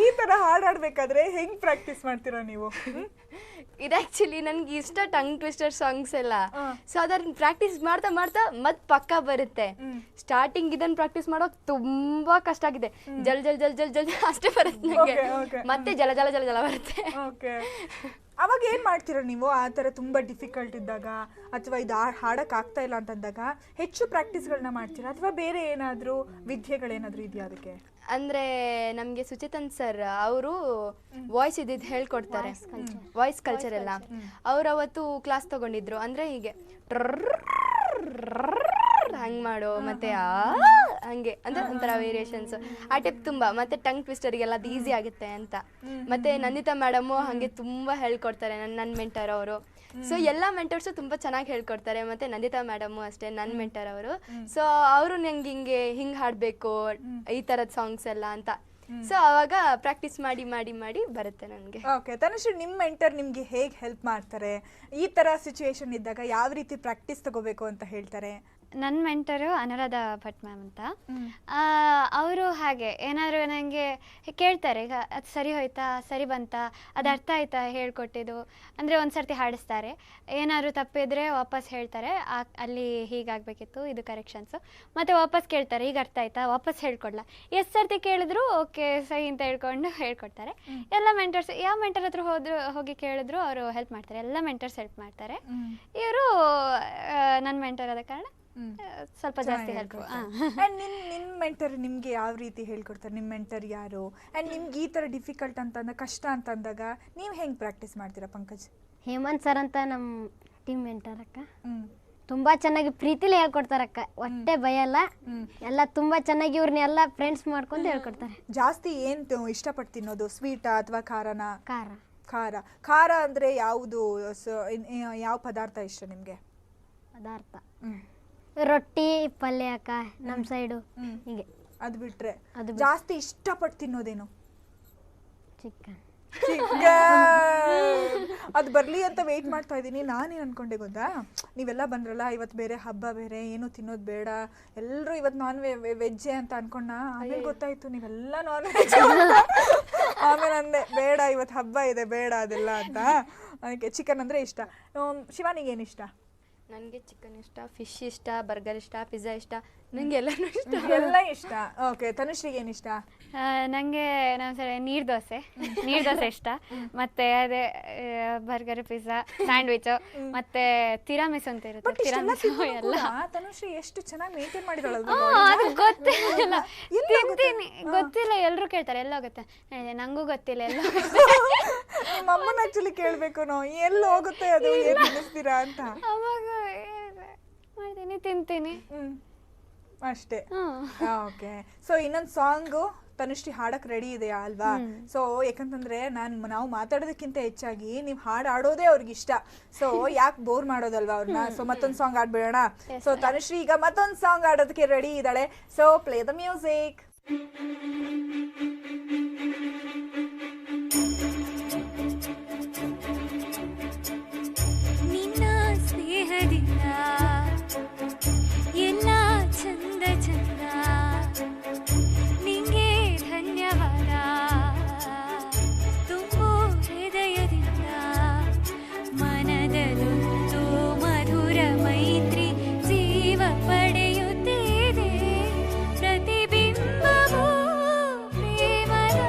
ಈ ತರ ಹಾಡಾಡ್ಬೇಕಾದ್ರೆ ಹೆಂಗ್ ಪ್ರಾಕ್ಟೀಸ್ ಮಾಡ್ತೀರಾ ನೀವು? ಇದು ಆಕ್ಚುಲಿ ನನ್ಗೆ ಇಷ್ಟ ಟಂಗ್ ಟ್ವಿಸ್ಟರ್ ಸಾಂಗ್ಸ್ ಎಲ್ಲ. ಸೊ ಅದನ್ನ ಪ್ರಾಕ್ಟೀಸ್ ಮಾಡ್ತಾ ಮಾಡ್ತಾ ಮತ್ ಪಕ್ಕ ಬರುತ್ತೆ. ಸ್ಟಾರ್ಟಿಂಗ್ ಇದನ್ನ ಪ್ರಾಕ್ಟೀಸ್ ಮಾಡೋಕ್ ತುಂಬಾ ಕಷ್ಟ ಆಗಿದೆ. ಜಲ್ ಜಲ್ ಜಲ್ ಜಲ್ ಜಲ್ ಅಷ್ಟೇ ಬರುತ್ತೆ ನಂಗೆ. ಮತ್ತೆ ಜಲ ಜಲ ಜಲ ಜಲ ಬರುತ್ತೆ. ಅವಾಗ ಏನ್ ಮಾಡ್ತೀರಾ ನೀವು? ಆ ಥರ ತುಂಬಾ ಡಿಫಿಕಲ್ಟ್ ಇದ್ದಾಗ ಅಥವಾ ಇದು ಹಾಡಕ್ ಆಗ್ತಾ ಇಲ್ಲ ಅಂತಂದಾಗ ಹೆಚ್ಚು ಪ್ರಾಕ್ಟೀಸ್ಗಳನ್ನ ಮಾಡ್ತೀರಾ ಅಥವಾ ಬೇರೆ ಏನಾದರೂ ವಿದ್ಯೆಗಳೇನಾದ್ರೂ ಇದೆಯಾ ಅದಕ್ಕೆ? ಅಂದ್ರೆ ನಮ್ಗೆ ಸುಚೇತನ್ ಸರ್ ಅವರು ವಾಯ್ಸ್ ಇದ್ದಿದ್ದು ಹೇಳ್ಕೊಡ್ತಾರೆ, ವಾಯ್ಸ್ ಕಲ್ಚರ್ ಎಲ್ಲ. ಅವ್ರು ಅವತ್ತು ಕ್ಲಾಸ್ ತಗೊಂಡಿದ್ರು. ಅಂದ್ರೆ ಹೀಗೆ ಹಂಗ್ ಮಾಡು ಮತ್ತೆ ಹಂಗೆ ಅಂದ್ರೆ ಒಂಥರ ವೇರಿಯೇಷನ್ಸ್ ಆ ಟೈಪ್ ತುಂಬಾ. ಮತ್ತೆ ಟಂಗ್ ಟ್ವಿಸ್ಟರ್ಗೆಲ್ಲ ಅದು ಈಸಿ ಆಗುತ್ತೆ ಅಂತ. ಮತ್ತೆ ನಂದಿತಾ ಮೇಡಮು ಹಂಗೆ ತುಂಬಾ ಹೇಳ್ಕೊಡ್ತಾರೆ, ನನ್ನ ಮೆಂಟರ್ ಅವರು. ಸೊ ಎಲ್ಲ ಮೆಂಟರ್ಸು ತುಂಬಾ ಚೆನ್ನಾಗಿ ಹೇಳ್ಕೊಡ್ತಾರೆ. ಮತ್ತೆ ನಂದಿತಾ ಮೇಡಮು ಅಷ್ಟೇ ನನ್ನ ಮೆಂಟರ್ ಅವರು. ಸೊ ಅವರು ನಂಗೆ ಹಿಂಗ್ ಹಾಡ್ಬೇಕು ಈ ತರದ್ ಸಾಂಗ್ಸ್ ಎಲ್ಲ ಅಂತ. ಸೊ ಅವಾಗ ಪ್ರಾಕ್ಟೀಸ್ ಮಾಡಿ ಮಾಡಿ ಮಾಡಿ ಬರುತ್ತೆ ನನಗೆ. ಓಕೆ, ತನುಶ್ರೀ ನಿಮ್ಮ ಮೆಂಟರ್ ನಿಮ್ಗೆ ಹೇಗೆ ಹೆಲ್ಪ್ ಮಾಡ್ತಾರೆ? ಈ ತರ ಸಿಚುವೇಶನ್ ಇದ್ದಾಗ ಯಾವ ರೀತಿ ಪ್ರಾಕ್ಟೀಸ್ ತಗೋಬೇಕು ಅಂತ ಹೇಳ್ತಾರೆ? ನನ್ನ ಮೆಂಟರು ಅನುರಾಧ ಭಟ್ ಮ್ಯಾಮ್ ಅಂತ. ಅವರು ಹಾಗೆ ಏನಾದರೂ ನನಗೆ ಕೇಳ್ತಾರೆ, ಈಗ ಅದು ಸರಿ ಹೋಯ್ತಾ, ಸರಿ ಬಂತಾ, ಅದು ಅರ್ಥ ಆಯ್ತಾ ಹೇಳ್ಕೊಟ್ಟಿದ್ದು ಅಂದರೆ ಒಂದು ಸರ್ತಿ ಹಾಡಿಸ್ತಾರೆ. ಏನಾದರೂ ತಪ್ಪಿದ್ರೆ ವಾಪಸ್ ಹೇಳ್ತಾರೆ, ಅಲ್ಲಿ ಹೀಗಾಗಬೇಕಿತ್ತು, ಇದು ಕರೆಕ್ಷನ್ಸು. ಮತ್ತು ವಾಪಸ್ ಕೇಳ್ತಾರೆ, ಈಗ ಅರ್ಥ ಆಯ್ತಾ, ವಾಪಸ್ ಹೇಳ್ಕೊಡ್ಲಾ. ಎಷ್ಟು ಸರ್ತಿ ಕೇಳಿದ್ರು ಓಕೆ ಸಹಿ ಅಂತ ಹೇಳ್ಕೊಂಡು ಹೇಳ್ಕೊಡ್ತಾರೆ. ಎಲ್ಲ ಮೆಂಟರ್ಸ್ ಯಾವ ಮೆಂಟರ್ ಹತ್ರ ಹೋಗಿ ಕೇಳಿದ್ರು ಅವರು ಹೆಲ್ಪ್ ಮಾಡ್ತಾರೆ. ಎಲ್ಲ ಮೆಂಟರ್ಸ್ ಹೆಲ್ಪ್ ಮಾಡ್ತಾರೆ. ಇವರು ನನ್ನ ಮೆಂಟರ್ ಆದ ಕಾರಣ ಸ್ವಲ್ಪ ಜಾಸ್ತಿ ಹೆಲ್ಪ್. ನಿನ್ನ ಮೆಂಟರ್ ನಿಮ್ಗೆ ಯಾವ ರೀತಿ ಹೇಳ್ಕೊಡ್ತಾರೆ? ನಿಮ್ಮ ಮೆಂಟರ್ ಯಾರು? ಆ್ಯಂಡ್ ನಿಮ್ಗೆ ಈ ಥರ ಡಿಫಿಕಲ್ಟ್ ಅಂತಂದಾಗ, ಕಷ್ಟ ಅಂತಂದಾಗ ನೀವು ಹೆಂಗೆ ಪ್ರಾಕ್ಟೀಸ್ ಮಾಡ್ತೀರಾ ಪಂಕಜ್? ಹೇಮಂತ್ ಸರ್ ಅಂತ ನಮ್ಮ ಟೀಮ್ ಮೆಂಟರ್ ಅಕ್ಕ. ತುಂಬ ಚೆನ್ನಾಗಿ ಪ್ರೀತಿಲಿ ಹೇಳ್ಕೊಡ್ತಾರಕ್ಕ, ಹೊಟ್ಟೆ ಭಯಲ್ಲ. ಎಲ್ಲ ತುಂಬ ಚೆನ್ನಾಗಿ ಇವ್ರನ್ನೆಲ್ಲ ಫ್ರೆಂಡ್ಸ್ ಮಾಡ್ಕೊಂಡು ಹೇಳ್ಕೊಡ್ತಾರೆ. ಜಾಸ್ತಿ ಏನು ಇಷ್ಟಪಟ್ಟು ತಿನ್ನೋದು, ಸ್ವೀಟಾ ಅಥವಾ ಖಾರನಾ? ಖಾರ. ಖಾರ. ಖಾರ ಅಂದರೆ ಯಾವುದು? ಯಾವ ಪದಾರ್ಥ ಇಷ್ಟ ನಿಮಗೆ? ಪದಾರ್ಥ ರೊಟ್ಟಿ ಪಲ್ಯ ಅಕ್ಕ, ನಮ್ಮ ಸೈಡು ಹೀಗೆ. ಅದು ಬಿಟ್ರೆ ಜಾಸ್ತಿ ಇಷ್ಟಪಟ್ಟು ತಿನ್ನೋದೇನು? ಚಿಕನ್. ಅದು ಬರಲಿ ಅಂತ ವೆಯ್ಟ್ ಮಾಡ್ತಾ ಇದ್ದೀನಿ. ನಾನೇನು ಅನ್ಕೊಂಡೆ ಗೊತ್ತಾ, ನೀವೆಲ್ಲ ಬಂದ್ರಲ್ಲ, ಇವತ್ತು ಬೇರೆ ಹಬ್ಬ, ಬೇರೆ ಏನು ತಿನ್ನೋದು ಬೇಡ, ಎಲ್ಲರೂ ಇವತ್ತು ನಾನ್ ವೆಜ್ಜೇ ಅಂತ ಅನ್ಕೊಂಡ. ಆಮೇಲೆ ಗೊತ್ತಾಯ್ತು ನೀವೆಲ್ಲ ನಾನ್ ವೆಜ್. ಆಮೇಲೆ ಅಂದೆ ಬೇಡ, ಇವತ್ತು ಹಬ್ಬ ಇದೆ, ಬೇಡ ಅದೆಲ್ಲ ಅಂತ. ಅದಕ್ಕೆ ಚಿಕನ್ ಅಂದರೆ ಇಷ್ಟ. ಶಿವಾನಿಗೇನು ಇಷ್ಟ? ನನಗೆ ಚಿಕನ್ ಇಷ್ಟ, ಫಿಶ್ ಇಷ್ಟ, ಬರ್ಗರ್ ಇಷ್ಟ, ಪಿಜ್ಜಾ ಇಷ್ಟ, ನನಗೆ ಎಲ್ಲನೂ ಇಷ್ಟ. ಎಲ್ಲ ಇಷ್ಟ. ಓಕೆ, ತನುಶ್ರೀಗೆ ಏನು ಇಷ್ಟ? ನನಗೆ ನಮ್ಮ ಸರಿ ನೀರು ದೋಸೆ ಇಷ್ಟ. ಮತ್ತು ಅದೇ ಬರ್ಗರ್, ಪಿಜ್ಜಾ, ಸ್ಯಾಂಡ್ವಿಚು, ಮತ್ತು ತಿರಾಮಿಸು ಅಂತ ಇರುತ್ತೆ. ತಿರಾಮಿಸು ಎಲ್ಲ. ತನುಶ್ರೀ ಎಷ್ಟು ಚೆನ್ನಾಗಿ ಮೇಂಟೈನ್ ಮಾಡಿದಳಲ್ಲ. ಅದು ಗೊತ್ತಿಲ್ಲ, ತಿಂತೀನಿ, ಗೊತ್ತಿಲ್ಲ. ಎಲ್ಲರೂ ಕೇಳ್ತಾರೆ ಎಲ್ಲ ಹೋಗುತ್ತೆ, ನನಗೂ ಗೊತ್ತಿಲ್ಲ ಎಲ್ಲ. ನಿಮ್ಮ ಅಮ್ಮನ ಆಕ್ಚುಲಿ ಕೇಳಬೇಕು ನಾವು, ಎಲ್ಲಿ ಹೋಗುತ್ತೆ ಅದು, ಏನು ಅನ್ನಿಸ್ತೀರಾ ಅಂತ. ಅವಾಗ ಮಾಡ್ತೀನಿ, ತಿಂತೀನಿ ಅಷ್ಟೇ. ಓಕೆ. ಸೊ ಇನ್ನೊಂದು ಸಾಂಗು ತನುಶ್ರೀ ಹಾಡಕ್ ರೆಡಿ ಇದೆಯಾ ಅಲ್ವಾ? ಸೊ ಯಾಕಂತಂದ್ರೆ ನಾವು ಮಾತಾಡೋದಕ್ಕಿಂತ ಹೆಚ್ಚಾಗಿ ನೀವು ಹಾಡು ಆಡೋದೇ ಅವ್ರಿಗೆ ಇಷ್ಟ. ಸೊ ಯಾಕೆ ಬೋರ್ ಮಾಡೋದಲ್ವಾ ಅವ್ರನ್ನ? ಸೊ ಮತ್ತೊಂದು ಸಾಂಗ್ ಆಡ್ಬೇಡ. ಸೊ ತನುಶ್ರೀ ಈಗ ಮತ್ತೊಂದು ಸಾಂಗ್ ಆಡೋದಕ್ಕೆ ರೆಡಿ ಇದ್ದಾಳೆ. So play the music. ನಿನ್ನ ಸ್ನೇಹದಿಂದ ಎಲ್ಲ ಚಂದ ಚಂದ, ನಿಂಗೆ ಧನ್ಯವಾದ ತುಂಬು ಹೃದಯದಿಂದ. ಮನದಲ್ಲೊಂದು ಮಧುರ ಮೈತ್ರಿ ಜೀವ ಪಡೆಯುತ್ತಿದೆ, ಪ್ರತಿಬಿಂಬವೂ ಪ್ರೇಮದ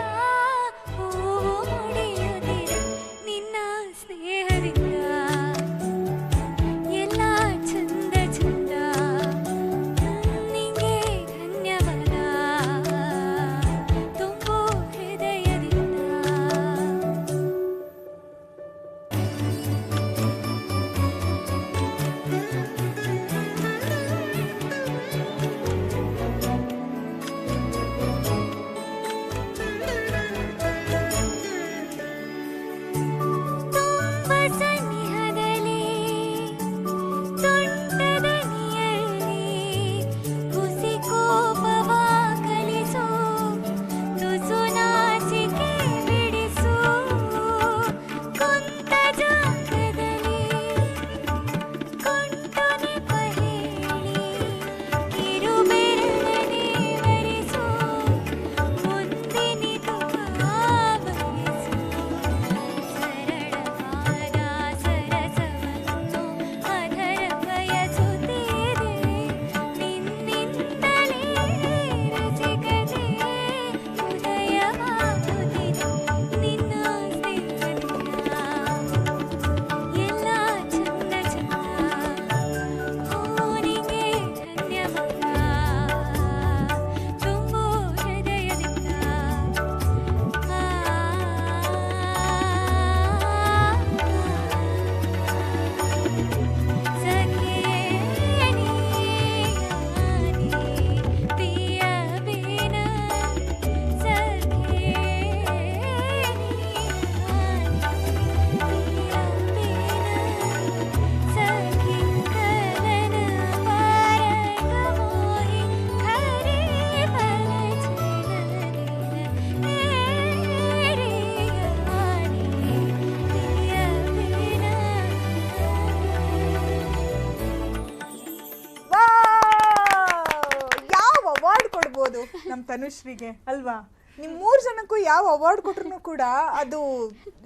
ತನುಶ್ರೀಗೆ ಅಲ್ವಾ? ನಿಮ್ 3 ಜನಕ್ಕೂ ಯಾವ ಅವಾರ್ಡ್ ಕೊಟ್ರು ಕೂಡ ಅದು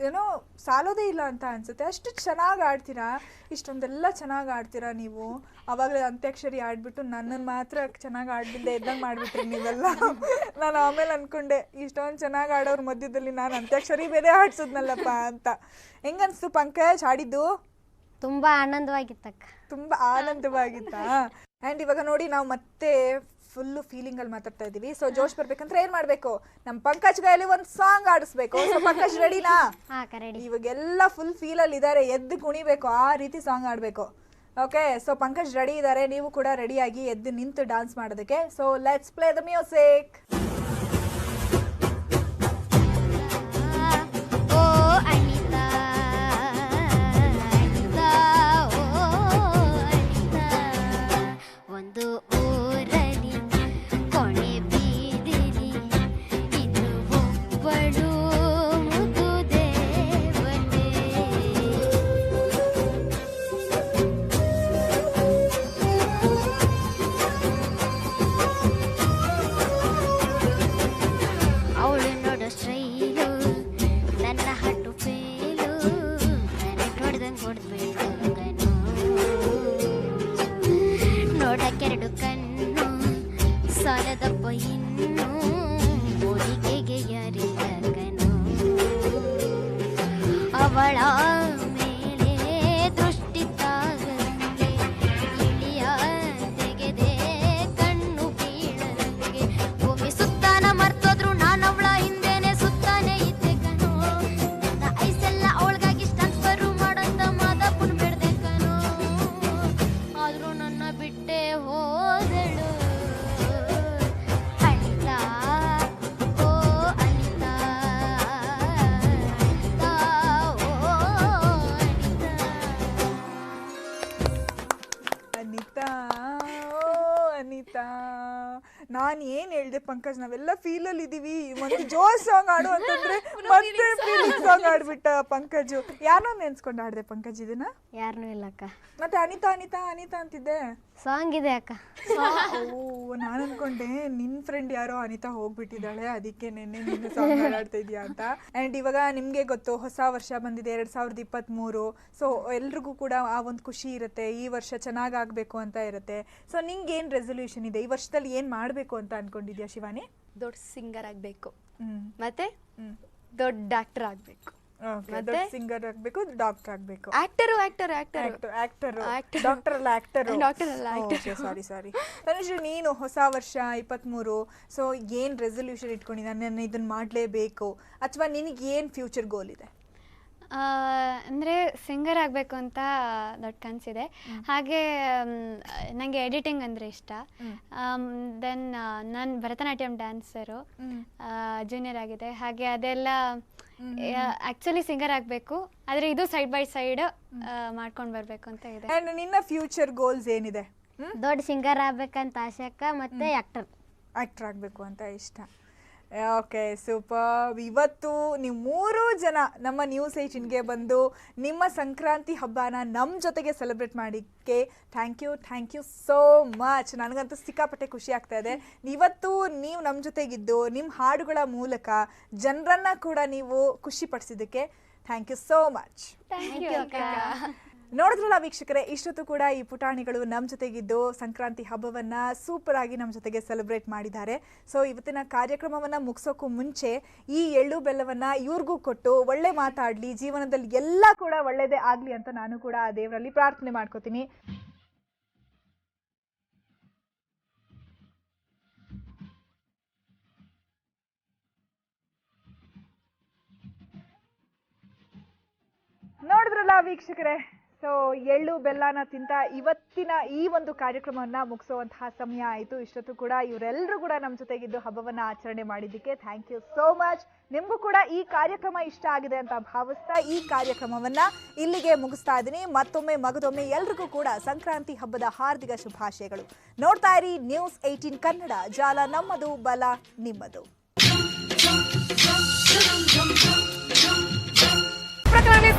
ಏನೋ ಸಾಲೋದೇ ಇಲ್ಲ ಅಂತ ಅನ್ಸುತ್ತೆ. ಅಷ್ಟು ಚೆನ್ನಾಗಿ ಆಡ್ತೀರಾ, ಇಷ್ಟೊಂದೆಲ್ಲ ಚೆನ್ನಾಗಿ ಆಡ್ತೀರಾ ನೀವು. ಅವಾಗಲೇ ಅಂತ್ಯಾಕ್ಷರಿ ಆಡ್ಬಿಟ್ಟು ನನ್ನನ್ನು ಮಾತ್ರ ಚೆನ್ನಾಗಿ ಆಡ್ಬಿದ್ದೆ ಇದ್ದಂಗೆ ಮಾಡಿಬಿಟ್ರಿ ನೀವೆಲ್ಲ. ನಾನು ಆಮೇಲೆ ಅನ್ಕೊಂಡೆ ಇಷ್ಟೊಂದು ಚೆನ್ನಾಗಿ ಆಡೋರ ಮಧ್ಯದಲ್ಲಿ ನಾನು ಅಂತ್ಯಾಕ್ಷರಿ ಬೇರೆ ಆಡ್ಸೋದ್ನಲ್ಲಪ್ಪ ಅಂತ. ಹೆಂಗನ್ಸ್ತು ಪಂಕಜ್ ಆಡಿದ್ದು? ತುಂಬಾ ಆನಂದವಾಗಿತ್ತಕ್ಕ. ತುಂಬಾ ಆನಂದವಾಗಿತ್ತಾ? ಆ್ಯಂಡ್ ಇವಾಗ ನೋಡಿ ನಾವು ಮತ್ತೆ ಫುಲ್ಲು ಫೀಲಿಂಗಲ್ಲಿ ಮಾತಾಡ್ತಾ ಇದ್ದೀವಿ. ಸೊ ಜೋಶ್ ಬರ್ಬೇಕಂದ್ರೆ ಏನು ಮಾಡಬೇಕು? ನಮ್ಮ ಪಂಕಜ್ ಕೈಯಲ್ಲಿ ಒಂದು ಸಾಂಗ್ ಆಡಿಸ್ಬೇಕು. ಸೊ ಪಂಕಜ್ ರೆಡಿನಾ? ಇವಾಗೆಲ್ಲ ಫುಲ್ ಫೀಲಲ್ಲಿ ಇದ್ದಾರೆ, ಎದ್ದು ಕುಣಿಬೇಕು, ಆ ರೀತಿ ಸಾಂಗ್ ಆಡಬೇಕು. ಓಕೆ, ಸೊ ಪಂಕಜ್ ರೆಡಿ ಇದ್ದಾರೆ, ನೀವು ಕೂಡ ರೆಡಿಯಾಗಿ ಎದ್ದು ನಿಂತು ಡಾನ್ಸ್ ಮಾಡೋದಕ್ಕೆ. So let's play the music. ಅವಳ ಮೇಲೆ ದೃಷ್ಟಿ ತಾಗದಂಗೆ ಇಳಿಯ ತೆಗೆದೆ ಕಣ್ಣು ಬೀಳದಂಗೆ ಭೂಮಿ ಸುತ್ತಾನ ಮರ್ತೋದ್ರು ನಾನವಳ ಹಿಂದೆನೆ ಸುತ್ತಾನೆ ಇದ್ದೆ ಕಣೋ. ನನ್ನ ಐಸೆಲ್ಲ ಅವಳಿಗಾಗಿ ಸ್ಟನ್ಸ್ವರು ಮಾಡಂತ ಮಾದಪ್ಪನ್ ಬಿಡ್ದೆ ಕಣೋ. ಆದ್ರೂ ನನ್ನ ಬಿಟ್ಟೆ ಹೋದಳು ಅನಿತಾ. ಓ ಅನಿತಾ, ಅನಿತಾ, ಓ ಅನಿತಾ. ನಾನು ಏನು ಹೇಳ್ದೆ ಪಂಕಜ್, ನಾವೆಲ್ಲ ಫೀಲಲ್ಲಿ ಇದ್ದೀವಿ, ಒಂದು ಜೋಶ್ ಸಾಂಗ್ ಆಡು ಅಂತಂದ್ರೆ ಮತ್ತೆ ಫೀಲಿಂಗ್ ಸಾಂಗ್ ಆಡ್ಬಿಟ್ಟ ಪಂಕಜು. ಯಾರನ್ನ ನೆನ್ಸ್ಕೊಂಡು ಆಡ್ದೆ ಪಂಕಜ್ ಇದನ್ನ? ಯಾರನ್ನೂ ಇಲ್ಲಕ್ಕ. ಮತ್ತೆ ಅನಿತಾ ಅನಿತಾ ಅನಿತಾ ಅಂತಿದ್ದೆ. ಸಾಂಗ್ ಇದೆ ಅಕ್ಕ. ಓ, ನಾನು ಅನ್ಕೊಂಡೆ ನಿನ್ನ ಫ್ರೆಂಡ್ ಯಾರೋ ಅನಿತಾ ಹೋಗ್ಬಿಟ್ಟಿದ್ದಾಳೆ, ಅದಕ್ಕೆ ನೆನ್ನೆ ನೀನು ಸಾಂಗ್ ಆಡ್ತಾ ಇದೀಯಾ ಅಂತ. ಆ್ಯಂಡ್ ಇವಾಗ ನಿಮಗೆ ಗೊತ್ತು, ಹೊಸ ವರ್ಷ ಬಂದಿದೆ 2023. ಸೊ ಎಲ್ರಿಗೂ ಕೂಡ ಆ ಒಂದು ಖುಷಿ ಇರುತ್ತೆ, ಈ ವರ್ಷ ಚೆನ್ನಾಗಿ ಆಗಬೇಕು ಅಂತ ಇರುತ್ತೆ. ಸೊ ನಿಂಗೆ ಏನು ರೆಸೊಲ್ಯೂಷನ್ ಇದೆ? ಈ ವರ್ಷದಲ್ಲಿ ಏನು ಮಾಡಬೇಕು ಅಂತ ಅನ್ಕೊಂಡಿದ್ಯಾ ಶಿವಾನಿ? ದೊಡ್ಡ ಸಿಂಗರ್ ಆಗಬೇಕು, ಮತ್ತೆ ದೊಡ್ಡ ಡಾಕ್ಟರ್ ಆಗಬೇಕು, ದೊಡ್ಡ ಸಿಂಗರ್ ಆಗಬೇಕು, ಡಾಕ್ಟರ್ ಆಗಬೇಕು. ಸಾರಿ ತನುಶ್ರೀ, ನೀನು ಹೊಸ ವರ್ಷ 23, ಸೊ ಏನು ರೆಸೊಲ್ಯೂಷನ್ ಇಟ್ಕೊಂಡಿದ್ದ? ನಾನು ಇದನ್ನ ಮಾಡಲೇಬೇಕು, ಅಥವಾ ನಿನಗೆ ಏನು ಫ್ಯೂಚರ್ ಗೋಲ್ ಇದೆ? ಅಂದರೆ ಸಿಂಗರ್ ಆಗಬೇಕು ಅಂತ ದೊಡ್ಡ ಕನಸಿದೆ. ಹಾಗೆ ನನಗೆ ಎಡಿಟಿಂಗ್ ಅಂದರೆ ಇಷ್ಟ. ದೆನ್ ನಾನು ಭರತನಾಟ್ಯಂ ಡ್ಯಾನ್ಸರು, ಜೂನಿಯರ್ ಆಗಿದೆ. ಹಾಗೆ ಅದೆಲ್ಲ ಆ್ಯಕ್ಚುಲಿ ಸಿಂಗರ್ ಆಗಬೇಕು, ಆದರೆ ಇದು ಸೈಡ್ ಬೈ ಸೈಡ್ ಮಾಡ್ಕೊಂಡು ಬರಬೇಕು ಅಂತ ಇದೆ. ಆ್ಯಂಡ್ ನಿನ್ನ ಫ್ಯೂಚರ್ ಗೋಲ್ಸ್ ಏನಿದೆ? ದೊಡ್ಡ ಸಿಂಗರ್ ಆಗ್ಬೇಕಂತ ಆಸೆ ಅಕ್ಕ, ಮತ್ತೆ ಆ್ಯಕ್ಟರ್ ಆಗಬೇಕು ಅಂತ ಇಷ್ಟ. Okay, super. ಇವತ್ತು ನೀವು 3 ಜನ ನಮ್ಮ ನ್ಯೂಸ್ 18ಗೆ ಬಂದು ನಿಮ್ಮ ಸಂಕ್ರಾಂತಿ ಹಬ್ಬನ ನಮ್ಮ ಜೊತೆಗೆ ಸೆಲೆಬ್ರೇಟ್ ಮಾಡಿಕ್ಕೆ ಥ್ಯಾಂಕ್ ಯು ಸೋ ಮಚ್. ನನಗಂತೂ ಸಿಕ್ಕಾಪಟ್ಟೆ ಖುಷಿ ಆಗ್ತಾ ಇದೆ. ಇವತ್ತು ನೀವು ನಮ್ಮ ಜೊತೆಗಿದ್ದು ನಿಮ್ಮ ಹಾಡುಗಳ ಮೂಲಕ ಜನರನ್ನ ಕೂಡ ನೀವು ಖುಷಿ ಪಡಿಸಿದ್ದಕ್ಕೆ ಥ್ಯಾಂಕ್ ಯು ಸೋ ಮಚ್. ನೋಡಿದ್ರಲ್ಲ ವೀಕ್ಷಕರೇ, ಇಷ್ಟೊತ್ತು ಕೂಡ ಈ ಪುಟಾಣಿಗಳು ನಮ್ಮ ಜೊತೆಗಿದ್ದು ಸಂಕ್ರಾಂತಿ ಹಬ್ಬವನ್ನು ಸೂಪರ್ ಆಗಿ ನಮ್ಮ ಜೊತೆಗೆ ಸೆಲೆಬ್ರೇಟ್ ಮಾಡಿದ್ದಾರೆ. ಸೊ ಇವತ್ತಿನ ಕಾರ್ಯಕ್ರಮವನ್ನು ಮುಗಿಸೋಕ್ಕೂ ಮುಂಚೆ ಈ ಎಳ್ಳು ಬೆಲ್ಲವನ್ನು ಇವ್ರಿಗೂ ಕೊಟ್ಟು ಒಳ್ಳೆ ಮಾತಾಡಲಿ, ಜೀವನದಲ್ಲಿ ಎಲ್ಲ ಕೂಡ ಒಳ್ಳೆಯದೇ ಆಗಲಿ ಅಂತ ನಾನು ಕೂಡ ಆ ದೇವರಲ್ಲಿ ಪ್ರಾರ್ಥನೆ ಮಾಡ್ಕೋತೀನಿ. ನೋಡಿದ್ರಲ್ಲ ವೀಕ್ಷಕರೇ, ಸೊ ಎಳ್ಳು ಬೆಲ್ಲನ ತಿಂತ ಇವತ್ತಿನ ಈ ಒಂದು ಕಾರ್ಯಕ್ರಮವನ್ನು ಮುಗಿಸುವಂತಹ ಸಮಯ ಆಯಿತು. ಇಷ್ಟೊತ್ತು ಕೂಡ ಇವರೆಲ್ಲರೂ ಕೂಡ ನಮ್ಮ ಜೊತೆಗಿದ್ದು ಹಬ್ಬವನ್ನು ಆಚರಣೆ ಮಾಡಿದ್ದಕ್ಕೆ ಥ್ಯಾಂಕ್ ಯು ಸೋ ಮಚ್. ನಿಮಗೂ ಕೂಡ ಈ ಕಾರ್ಯಕ್ರಮ ಇಷ್ಟ ಆಗಿದೆ ಅಂತ ಭಾವಿಸ್ತಾ ಈ ಕಾರ್ಯಕ್ರಮವನ್ನು ಇಲ್ಲಿಗೆ ಮುಗಿಸ್ತಾ ಇದ್ದೀನಿ. ಮತ್ತೊಮ್ಮೆ ಮಗದೊಮ್ಮೆ ಎಲ್ರಿಗೂ ಕೂಡ ಸಂಕ್ರಾಂತಿ ಹಬ್ಬದ ಹಾರ್ದಿಕ ಶುಭಾಶಯಗಳು. ನೋಡ್ತಾ ಇರಿ ನ್ಯೂಸ್ 18 ಕನ್ನಡ, ಜಾಲ ನಮ್ಮದು, ಬಲ ನಿಮ್ಮದು.